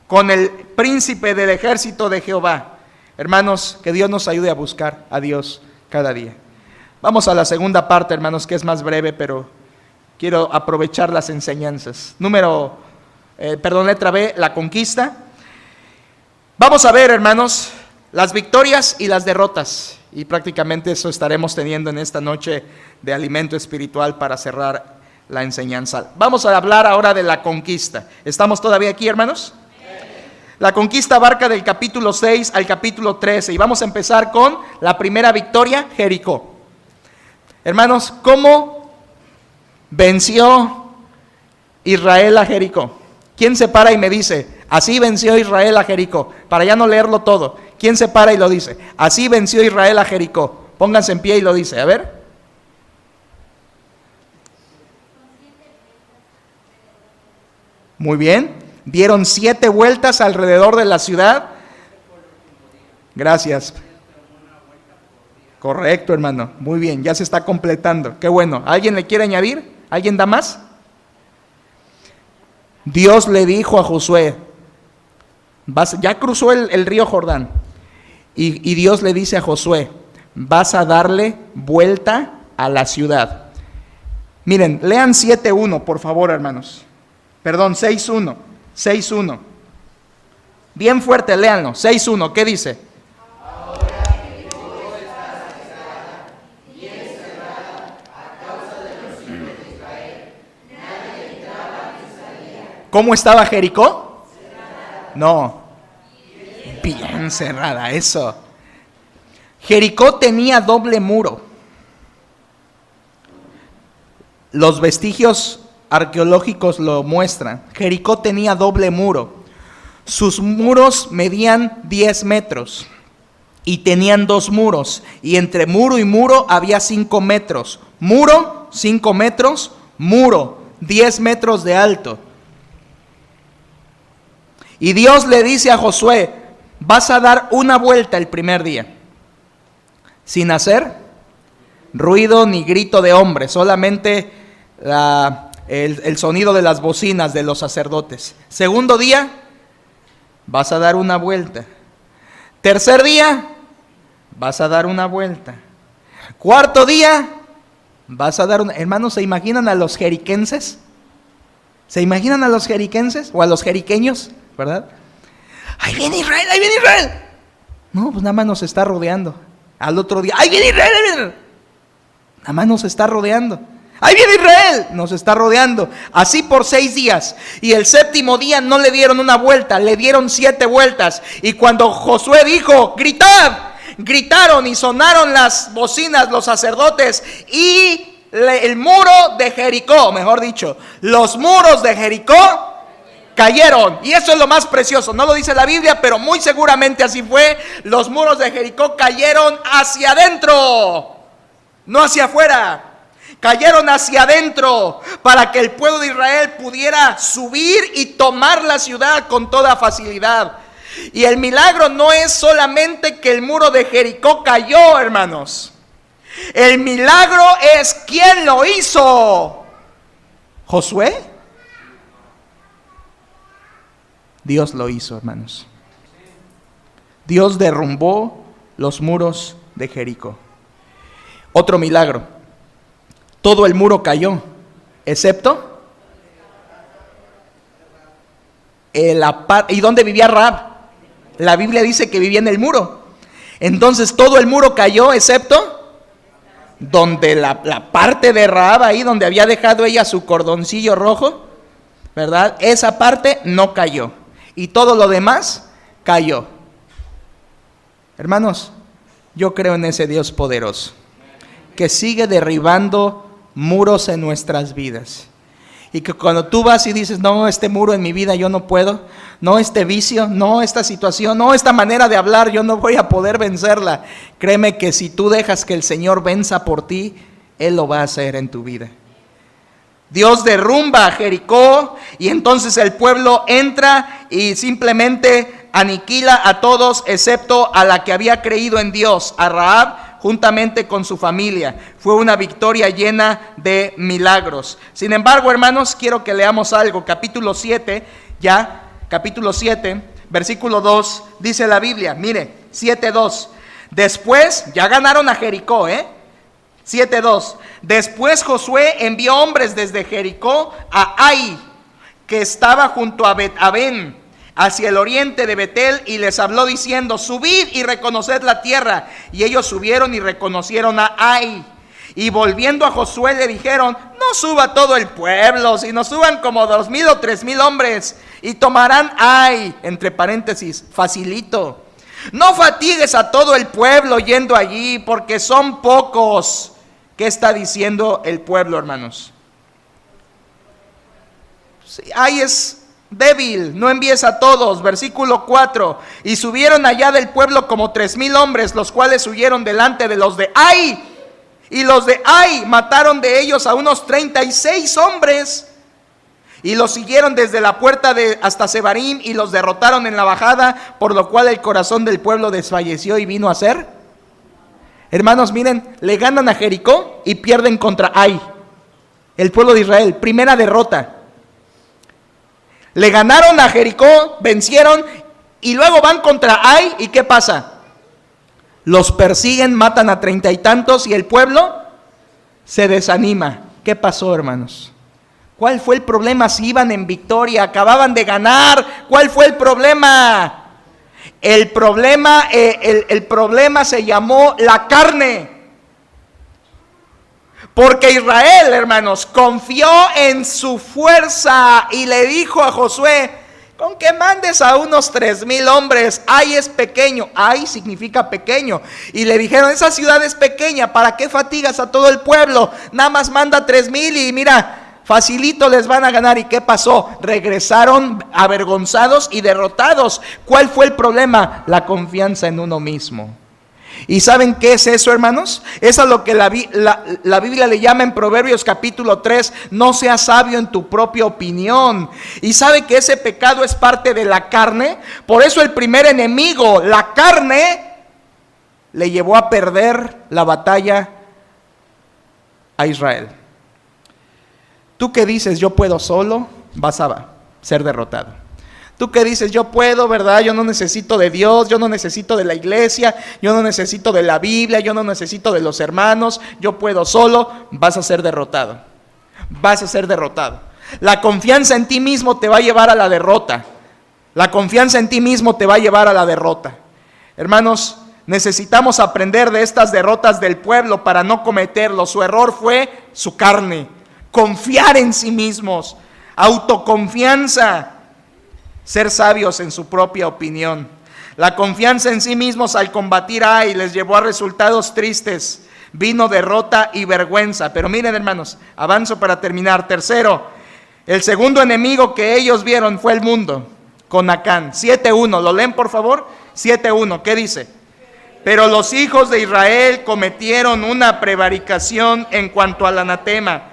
con el príncipe del ejército de Jehová. Hermanos, que Dios nos ayude a buscar a Dios cada día. Vamos a la segunda parte, hermanos, que es más breve, pero quiero aprovechar las enseñanzas. Letra B, la conquista. Vamos a ver, hermanos, las victorias y las derrotas. Y prácticamente eso estaremos teniendo en esta noche de alimento espiritual para cerrar la enseñanza. Vamos a hablar ahora de la conquista. ¿Estamos todavía aquí, hermanos? La conquista abarca del capítulo 6 al capítulo 13 y vamos a empezar con la primera victoria, Jericó. Hermanos, ¿cómo venció Israel a Jericó? ¿Quién se para y me dice: así venció Israel a Jericó? Para ya no leerlo todo. ¿Quién se para y lo dice? Así venció Israel a Jericó. Pónganse en pie y lo dice. A ver. Muy bien. Dieron 7 vueltas alrededor de la ciudad. Gracias. Correcto, hermano. Muy bien, ya se está completando. Qué bueno. ¿Alguien le quiere añadir? ¿Alguien da más? Dios le dijo a Josué, ya cruzó el río Jordán, y Dios le dice a Josué: vas a darle vuelta a la ciudad. Miren, lean 7:1, por favor, hermanos. Perdón, 6:1. 6:1. Bien fuerte, léanlo. 6:1, ¿qué dice? ¿Cómo estaba Jericó? No. Bien cerrada, eso. Jericó tenía doble muro. Los vestigios arqueológicos lo muestran. Jericó tenía doble muro. Sus muros medían 10 metros y tenían 2 muros. Y entre muro y muro había 5 metros. Muro, 5 metros, muro, 10 metros de alto. Y Dios le dice a Josué, vas a dar una vuelta el primer día, sin hacer ruido ni grito de hombre, solamente el sonido de las bocinas de los sacerdotes. Segundo día, vas a dar una vuelta. Tercer día, vas a dar una vuelta. Cuarto día, vas a dar una... Hermanos, ¿se imaginan a los jeriquenses? ¿Se imaginan a los jeriquenses o a los jeriqueños? ¿Verdad? ¡Ahí viene Israel! ¡Ahí viene Israel! No, pues nada más nos está rodeando. Al otro día, ¡ahí viene Israel! ¡Ahí viene! Nada más nos está rodeando. ¡Ahí viene Israel! Nos está rodeando. Así por 6 días. Y el 7º día no le dieron una vuelta, le dieron 7 vueltas. Y cuando Josué dijo, ¡gritad!, gritaron y sonaron las bocinas los sacerdotes. Y el muro de Jericó, mejor dicho, los muros de Jericó cayeron. Y eso es lo más precioso. No lo dice la Biblia, pero muy seguramente así fue. Los muros de Jericó cayeron hacia adentro, no hacia afuera. Cayeron hacia adentro para que el pueblo de Israel pudiera subir y tomar la ciudad con toda facilidad. Y el milagro no es solamente que el muro de Jericó cayó, hermanos. El milagro es ¿quién lo hizo? ¿Josué? Dios lo hizo, hermanos. Dios derrumbó los muros de Jericó. Otro milagro. Todo el muro cayó, excepto ¿y dónde vivía Rahab? La Biblia dice que vivía en el muro. Entonces todo el muro cayó, excepto donde la parte de Rahab, ahí donde había dejado ella su cordoncillo rojo, ¿verdad? Esa parte no cayó. Y todo lo demás cayó. Hermanos, yo creo en ese Dios poderoso, que sigue derribando muros en nuestras vidas. Y que cuando tú vas y dices, no, este muro en mi vida yo no puedo, no, este vicio, no, esta situación, no, esta manera de hablar, yo no voy a poder vencerla. Créeme que si tú dejas que el Señor venza por ti, Él lo va a hacer en tu vida. Dios derrumba a Jericó y entonces el pueblo entra y simplemente aniquila a todos excepto a la que había creído en Dios, a Rahab, juntamente con su familia. Fue una victoria llena de milagros. Sin embargo, hermanos, quiero que leamos algo. Capítulo 7, versículo 2, dice la Biblia, mire, 7:2. Después, ya ganaron a Jericó, 7:2. Después Josué envió hombres desde Jericó a Ai, que estaba junto a Bet-Aven, hacia el oriente de Betel, y les habló diciendo, subid y reconoced la tierra. Y ellos subieron y reconocieron a Ai. Y volviendo a Josué le dijeron, no suba todo el pueblo, sino suban como 2,000 o 3,000 hombres, y tomarán Ai, entre paréntesis, facilito. No fatigues a todo el pueblo yendo allí, porque son pocos. ¿Qué está diciendo el pueblo, hermanos? Ai es débil, no envíes a todos. Versículo 4. Y subieron allá del pueblo como 3,000 hombres, los cuales huyeron delante de los de Ai. Y los de Ai mataron de ellos a unos 36 hombres. Y los siguieron desde la puerta hasta Sebarim y los derrotaron en la bajada, por lo cual el corazón del pueblo desfalleció y vino a ser. Hermanos, miren, le ganan a Jericó y pierden contra Ai, el pueblo de Israel. Primera derrota. Le ganaron a Jericó, vencieron y luego van contra Ai. ¿Y qué pasa? Los persiguen, matan a 30 y tantos y el pueblo se desanima. ¿Qué pasó, hermanos? ¿Cuál fue el problema? Si iban en victoria, acababan de ganar. ¿Cuál fue el problema? El problema se llamó la carne. Porque Israel, hermanos, confió en su fuerza y le dijo a Josué: con que mandes a unos 3,000 hombres, Ai es pequeño. Ai significa pequeño. Y le dijeron: esa ciudad es pequeña, ¿para qué fatigas a todo el pueblo? Nada más manda 3,000 y mira, facilito les van a ganar. ¿Y qué pasó? Regresaron avergonzados y derrotados. ¿Cuál fue el problema? La confianza en uno mismo. ¿Y saben qué es eso, hermanos? Es a lo que la Biblia le llama en Proverbios capítulo 3, no seas sabio en tu propia opinión. ¿Y sabe que ese pecado es parte de la carne? Por eso el primer enemigo, la carne, le llevó a perder la batalla a Israel. Tú que dices, yo puedo solo, vas a ser derrotado. Tú que dices, yo puedo, ¿verdad? Yo no necesito de Dios, yo no necesito de la iglesia, yo no necesito de la Biblia, yo no necesito de los hermanos, yo puedo solo, vas a ser derrotado. Vas a ser derrotado. La confianza en ti mismo te va a llevar a la derrota. La confianza en ti mismo te va a llevar a la derrota. Hermanos, necesitamos aprender de estas derrotas del pueblo para no cometerlo. Su error fue su carne. Confiar en sí mismos. Autoconfianza. Ser sabios en su propia opinión. La confianza en sí mismos al combatir a Ai les llevó a resultados tristes. Vino derrota y vergüenza. Pero miren, hermanos, avanzo para terminar. Tercero, el segundo enemigo que ellos vieron fue el mundo, con Acán. 7:1, ¿lo leen por favor? 7:1, ¿qué dice? Pero los hijos de Israel cometieron una prevaricación en cuanto al anatema,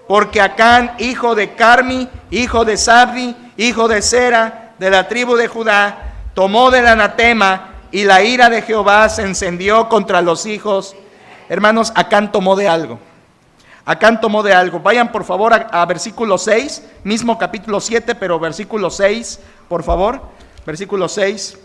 porque Acán, hijo de Carmi, hijo de Sabdi, hijo de Sera, de la tribu de Judá, tomó del anatema, y la ira de Jehová se encendió contra los hijos. Hermanos, Acán tomó de algo. Acán tomó de algo. Vayan por favor a versículo 6, mismo capítulo 7, pero versículo 6, por favor. Versículo 6.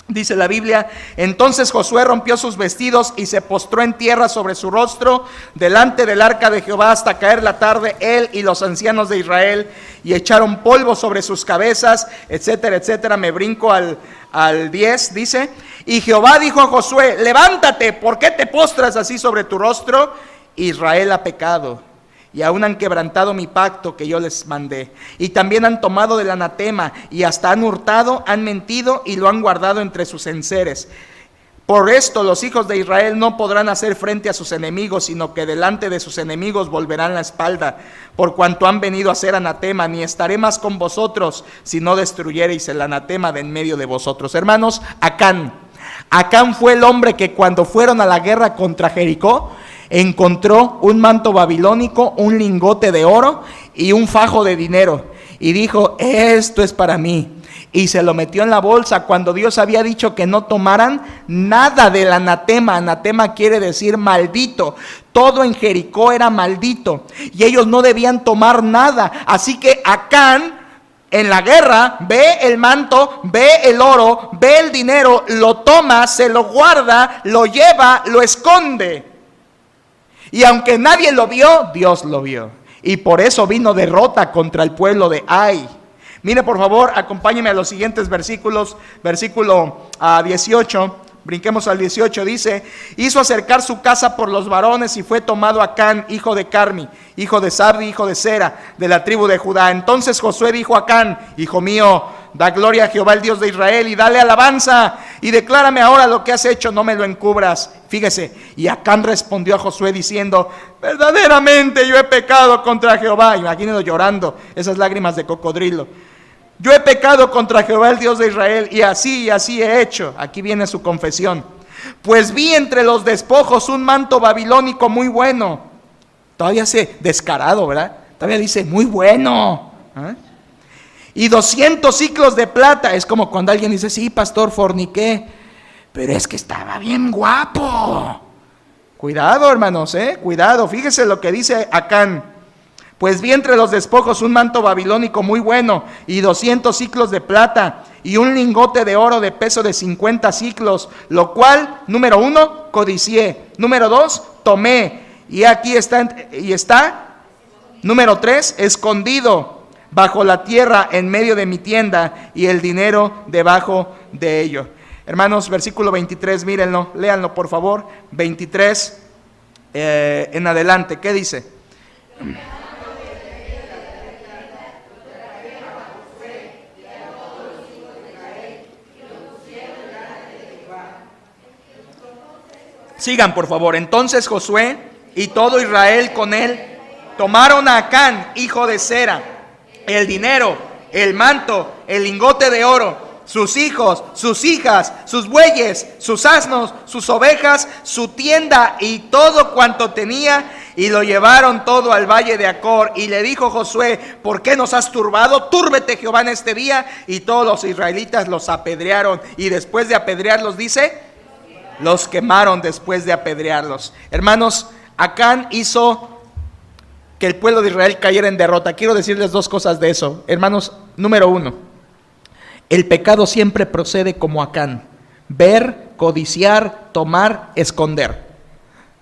Dice la Biblia: entonces Josué rompió sus vestidos y se postró en tierra sobre su rostro delante del arca de Jehová hasta caer la tarde, él y los ancianos de Israel, y echaron polvo sobre sus cabezas, etcétera, etcétera. Me brinco al 10, dice: y Jehová dijo a Josué: levántate, ¿por qué te postras así sobre tu rostro? Israel ha pecado, y aún han quebrantado mi pacto que yo les mandé, y también han tomado del anatema, y hasta han hurtado, han mentido, y lo han guardado entre sus enseres. Por esto los hijos de Israel no podrán hacer frente a sus enemigos, sino que delante de sus enemigos volverán la espalda, por cuanto han venido a ser anatema. Ni estaré más con vosotros, si no destruyereis el anatema de en medio de vosotros. Hermanos, Acán fue el hombre que cuando fueron a la guerra contra Jericó, encontró un manto babilónico, un lingote de oro y un fajo de dinero, y dijo: esto es para mí. Y se lo metió en la bolsa cuando Dios había dicho que no tomaran nada del anatema. Anatema quiere decir maldito. Todo en Jericó era maldito y ellos no debían tomar nada. Así que Acán en la guerra ve el manto, ve el oro, ve el dinero, lo toma, se lo guarda, lo lleva, lo esconde. Y aunque nadie lo vio, Dios lo vio. Y por eso vino derrota contra el pueblo de Ai. Mire por favor, acompáñeme a los siguientes versículos. Versículo 18, brinquemos al 18, dice: hizo acercar su casa por los varones y fue tomado Acán, hijo de Carmi, hijo de Sabdi, hijo de Sera, de la tribu de Judá. Entonces Josué dijo a Acán: hijo mío, da gloria a Jehová el Dios de Israel y dale alabanza, y declárame ahora lo que has hecho, no me lo encubras. Fíjese, y Acán respondió a Josué diciendo: verdaderamente yo he pecado contra Jehová. Imagínenlo llorando, esas lágrimas de cocodrilo. Yo he pecado contra Jehová el Dios de Israel, y así he hecho. Aquí viene su confesión. Pues vi entre los despojos un manto babilónico muy bueno. Todavía se descarado, ¿verdad? Todavía dice muy bueno. ¿Ah? Y 200 ciclos de plata. Es como cuando alguien dice: sí, pastor, forniqué, pero es que estaba bien guapo. Cuidado, hermanos, cuidado. Fíjese lo que dice Acán. Pues vi entre los despojos un manto babilónico muy bueno y 200 ciclos de plata y un lingote de oro de peso de 50 siclos, lo cual, número 1, codicié, número 2, tomé, y aquí está, número 3, escondido bajo la tierra en medio de mi tienda, y el dinero debajo de ello. Hermanos, versículo 23, mírenlo, léanlo por favor, 23 en adelante, ¿qué dice? Sigan por favor. Entonces Josué y todo Israel con él tomaron a Acán, hijo de Zera, el dinero, el manto, el lingote de oro, sus hijos, sus hijas, sus bueyes, sus asnos, sus ovejas, su tienda y todo cuanto tenía, y lo llevaron todo al valle de Acor. Y le dijo Josué: ¿por qué nos has turbado? Túrbete Jehová en este día. Y todos los israelitas los apedrearon, y después de apedrearlos, dice, los quemaron después de apedrearlos. Hermanos, Acán hizo que el pueblo de Israel cayera en derrota. Quiero decirles dos cosas de eso. Hermanos, número 1, el pecado siempre procede como Acán: ver, codiciar, tomar, esconder.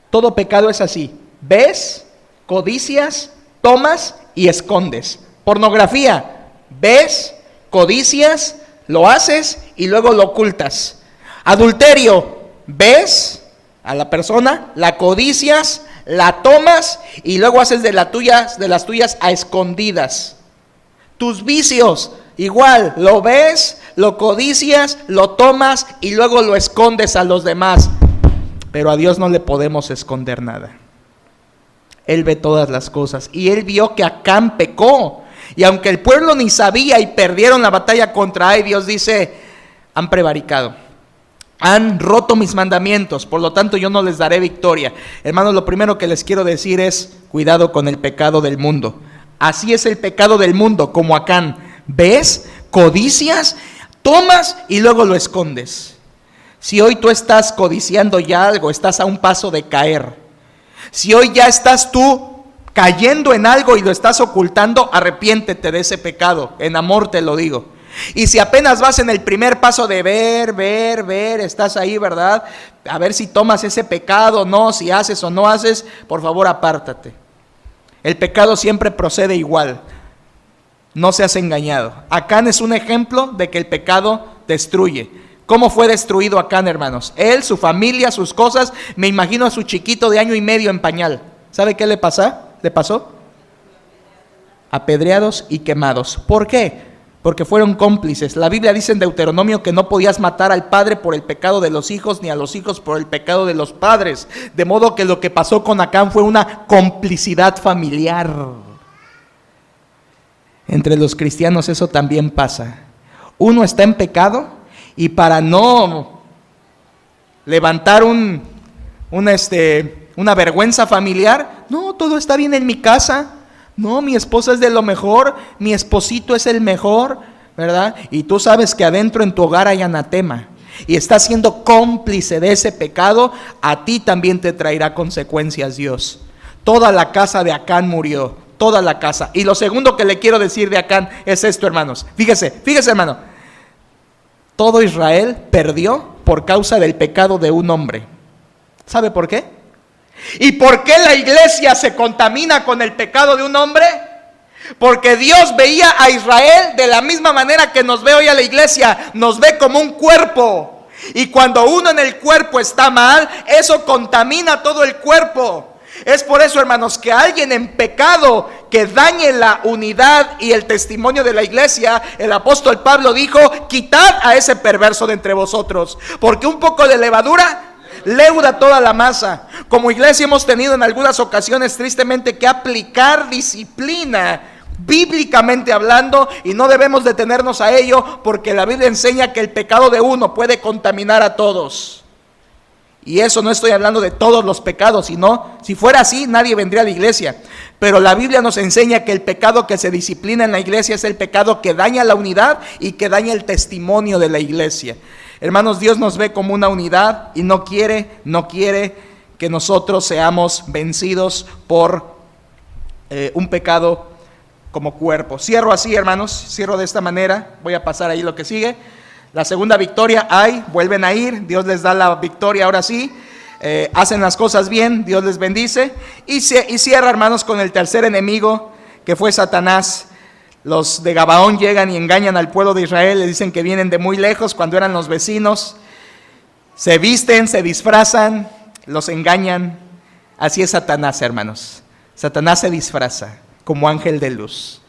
Todo pecado es así: ves, codicias, tomas y escondes. Pornografía: ves, codicias, lo haces y luego lo ocultas. Adulterio: ves a la persona, la codicias, la tomas y luego haces de las tuyas a escondidas. Tus vicios, igual, lo ves, lo codicias, lo tomas y luego lo escondes a los demás. Pero a Dios no le podemos esconder nada. Él ve todas las cosas, y él vio que Acán pecó. Y aunque el pueblo ni sabía y perdieron la batalla contra Ai, Dios dice: han prevaricado, han roto mis mandamientos, por lo tanto yo no les daré victoria. Hermanos, lo primero que les quiero decir es: cuidado con el pecado del mundo. Así es el pecado del mundo, como Acán: ves, codicias, tomas y luego lo escondes. Si hoy tú estás codiciando ya algo, estás a un paso de caer. Si hoy ya estás tú cayendo en algo y lo estás ocultando, arrepiéntete de ese pecado, en amor te lo digo. Y si apenas vas en el primer paso de ver, estás ahí, ¿verdad? A ver si tomas ese pecado o no, si haces o no haces, por favor apártate. El pecado siempre procede igual. No seas engañado. Acán es un ejemplo de que el pecado destruye. ¿Cómo fue destruido Acán, hermanos? Él, su familia, sus cosas. Me imagino a su chiquito de 1 año y medio en pañal. ¿Sabe qué le pasó? Apedreados y quemados. ¿Por qué? Porque fueron cómplices. La Biblia dice en Deuteronomio que no podías matar al padre por el pecado de los hijos, ni a los hijos por el pecado de los padres. De modo que lo que pasó con Acán fue una complicidad familiar. Entre los cristianos eso también pasa. Uno está en pecado y para no levantar una vergüenza familiar, no, todo está bien en mi casa. No, mi esposa es de lo mejor, mi esposito es el mejor, ¿verdad? Y tú sabes que adentro en tu hogar hay anatema y estás siendo cómplice de ese pecado. A ti también te traerá consecuencias Dios. Toda la casa de Acán murió, toda la casa. Y lo segundo que le quiero decir de Acán es esto, hermanos. Fíjese hermano, todo Israel perdió por causa del pecado de un hombre. ¿Sabe por qué? ¿Y por qué la iglesia se contamina con el pecado de un hombre? Porque Dios veía a Israel de la misma manera que nos ve hoy a la iglesia. Nos ve como un cuerpo. Y cuando uno en el cuerpo está mal, eso contamina todo el cuerpo. Es por eso, hermanos, que alguien en pecado que dañe la unidad y el testimonio de la iglesia, el apóstol Pablo dijo: quitad a ese perverso de entre vosotros, porque un poco de levadura leuda toda la masa. Como iglesia hemos tenido en algunas ocasiones tristemente que aplicar disciplina bíblicamente hablando, y no debemos detenernos a ello, porque la Biblia enseña que el pecado de uno puede contaminar a todos. Y eso no estoy hablando de todos los pecados, sino, si fuera así, nadie vendría a la iglesia. Pero la Biblia nos enseña que el pecado que se disciplina en la iglesia es el pecado que daña la unidad y que daña el testimonio de la iglesia. Hermanos, Dios nos ve como una unidad y no quiere que nosotros seamos vencidos por un pecado como cuerpo. Cierro así, hermanos, cierro de esta manera. Voy a pasar ahí lo que sigue. La segunda victoria, vuelven a ir, Dios les da la victoria ahora sí. Hacen las cosas bien, Dios les bendice. Y cierra, hermanos, con el tercer enemigo, que fue Satanás. Los de Gabaón llegan y engañan al pueblo de Israel, le dicen que vienen de muy lejos cuando eran los vecinos. Se visten, se disfrazan, los engañan. Así es Satanás, hermanos. Satanás se disfraza como ángel de luz.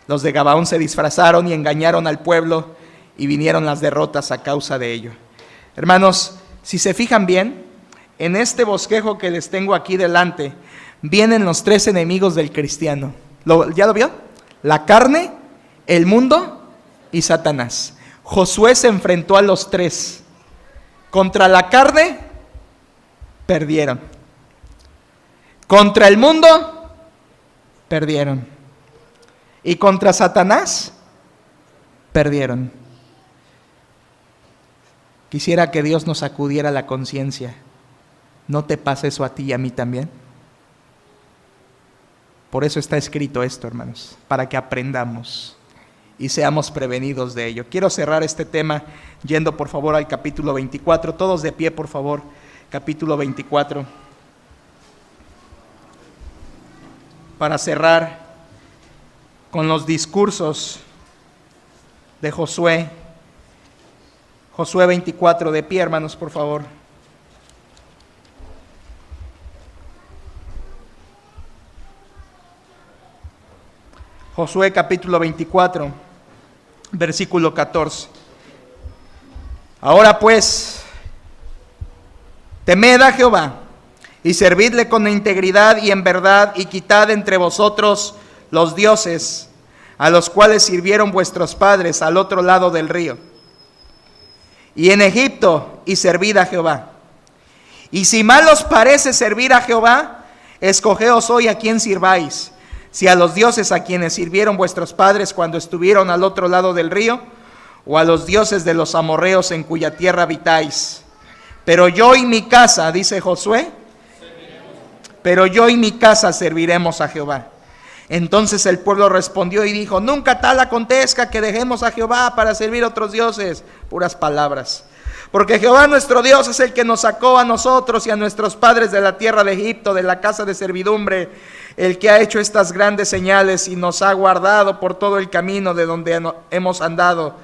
Los de Gabaón se disfrazaron y engañaron al pueblo y vinieron las derrotas a causa de ello. Hermanos, si se fijan bien, en este bosquejo que les tengo aquí delante, vienen los tres enemigos del cristiano. ¿Ya lo vio? La carne, el mundo y Satanás. Josué se enfrentó a los tres. Contra la carne, perdieron. Contra el mundo, perdieron. Y contra Satanás, perdieron. Quisiera que Dios nos sacudiera la conciencia. ¿No te pasa eso a ti y a mí también? Por eso está escrito esto, hermanos, para que aprendamos y seamos prevenidos de ello. Quiero cerrar este tema yendo por favor al capítulo 24. Todos de pie, por favor. Capítulo 24. Para cerrar con los discursos de Josué. Josué 24, de pie, hermanos, por favor. Josué capítulo 24, versículo 14. Ahora pues, temed a Jehová y servidle con integridad y en verdad, y quitad entre vosotros los dioses a los cuales sirvieron vuestros padres al otro lado del río. Y en Egipto, y servid a Jehová. Y si mal os parece servir a Jehová, escogeos hoy a quién sirváis, si a los dioses a quienes sirvieron vuestros padres cuando estuvieron al otro lado del río, o a los dioses de los amorreos en cuya tierra habitáis. Pero yo y mi casa, dice Josué, pero yo y mi casa serviremos a Jehová. Entonces el pueblo respondió y dijo: nunca tal acontezca que dejemos a Jehová para servir a otros dioses. Puras palabras. Porque Jehová nuestro Dios es el que nos sacó a nosotros y a nuestros padres de la tierra de Egipto, de la casa de servidumbre, el que ha hecho estas grandes señales y nos ha guardado por todo el camino de donde hemos andado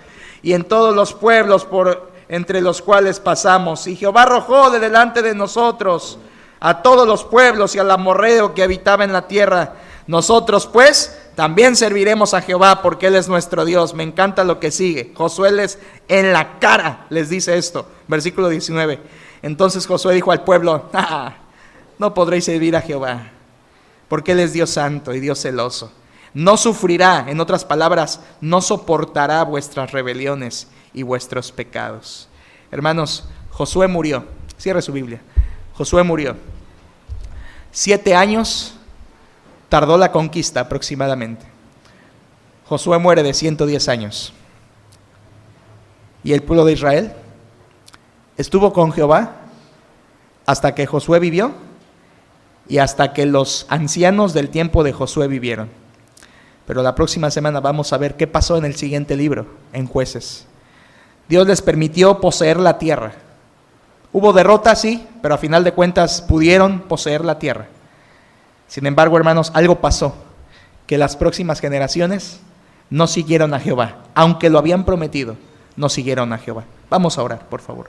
y en todos los pueblos por entre los cuales pasamos. Y Jehová arrojó de delante de nosotros a todos los pueblos y al amorreo que habitaba en la tierra. Nosotros pues también serviremos a Jehová porque Él es nuestro Dios. Me encanta lo que sigue. Josué les en la cara les dice esto, versículo 19. Entonces Josué dijo al pueblo: no podréis servir a Jehová, porque Él es Dios santo y Dios celoso. No sufrirá, en otras palabras, no soportará vuestras rebeliones y vuestros pecados. Hermanos, Josué murió. Cierre su Biblia. Josué murió. 7 años tardó la conquista aproximadamente. Josué muere de 110 años. Y el pueblo de Israel estuvo con Jehová hasta que Josué vivió y hasta que los ancianos del tiempo de Josué vivieron. Pero la próxima semana vamos a ver qué pasó en el siguiente libro, en Jueces. Dios les permitió poseer la tierra. Hubo derrota, sí, pero a final de cuentas pudieron poseer la tierra. Sin embargo, hermanos, algo pasó, que las próximas generaciones no siguieron a Jehová, aunque lo habían prometido, no siguieron a Jehová. Vamos a orar, por favor.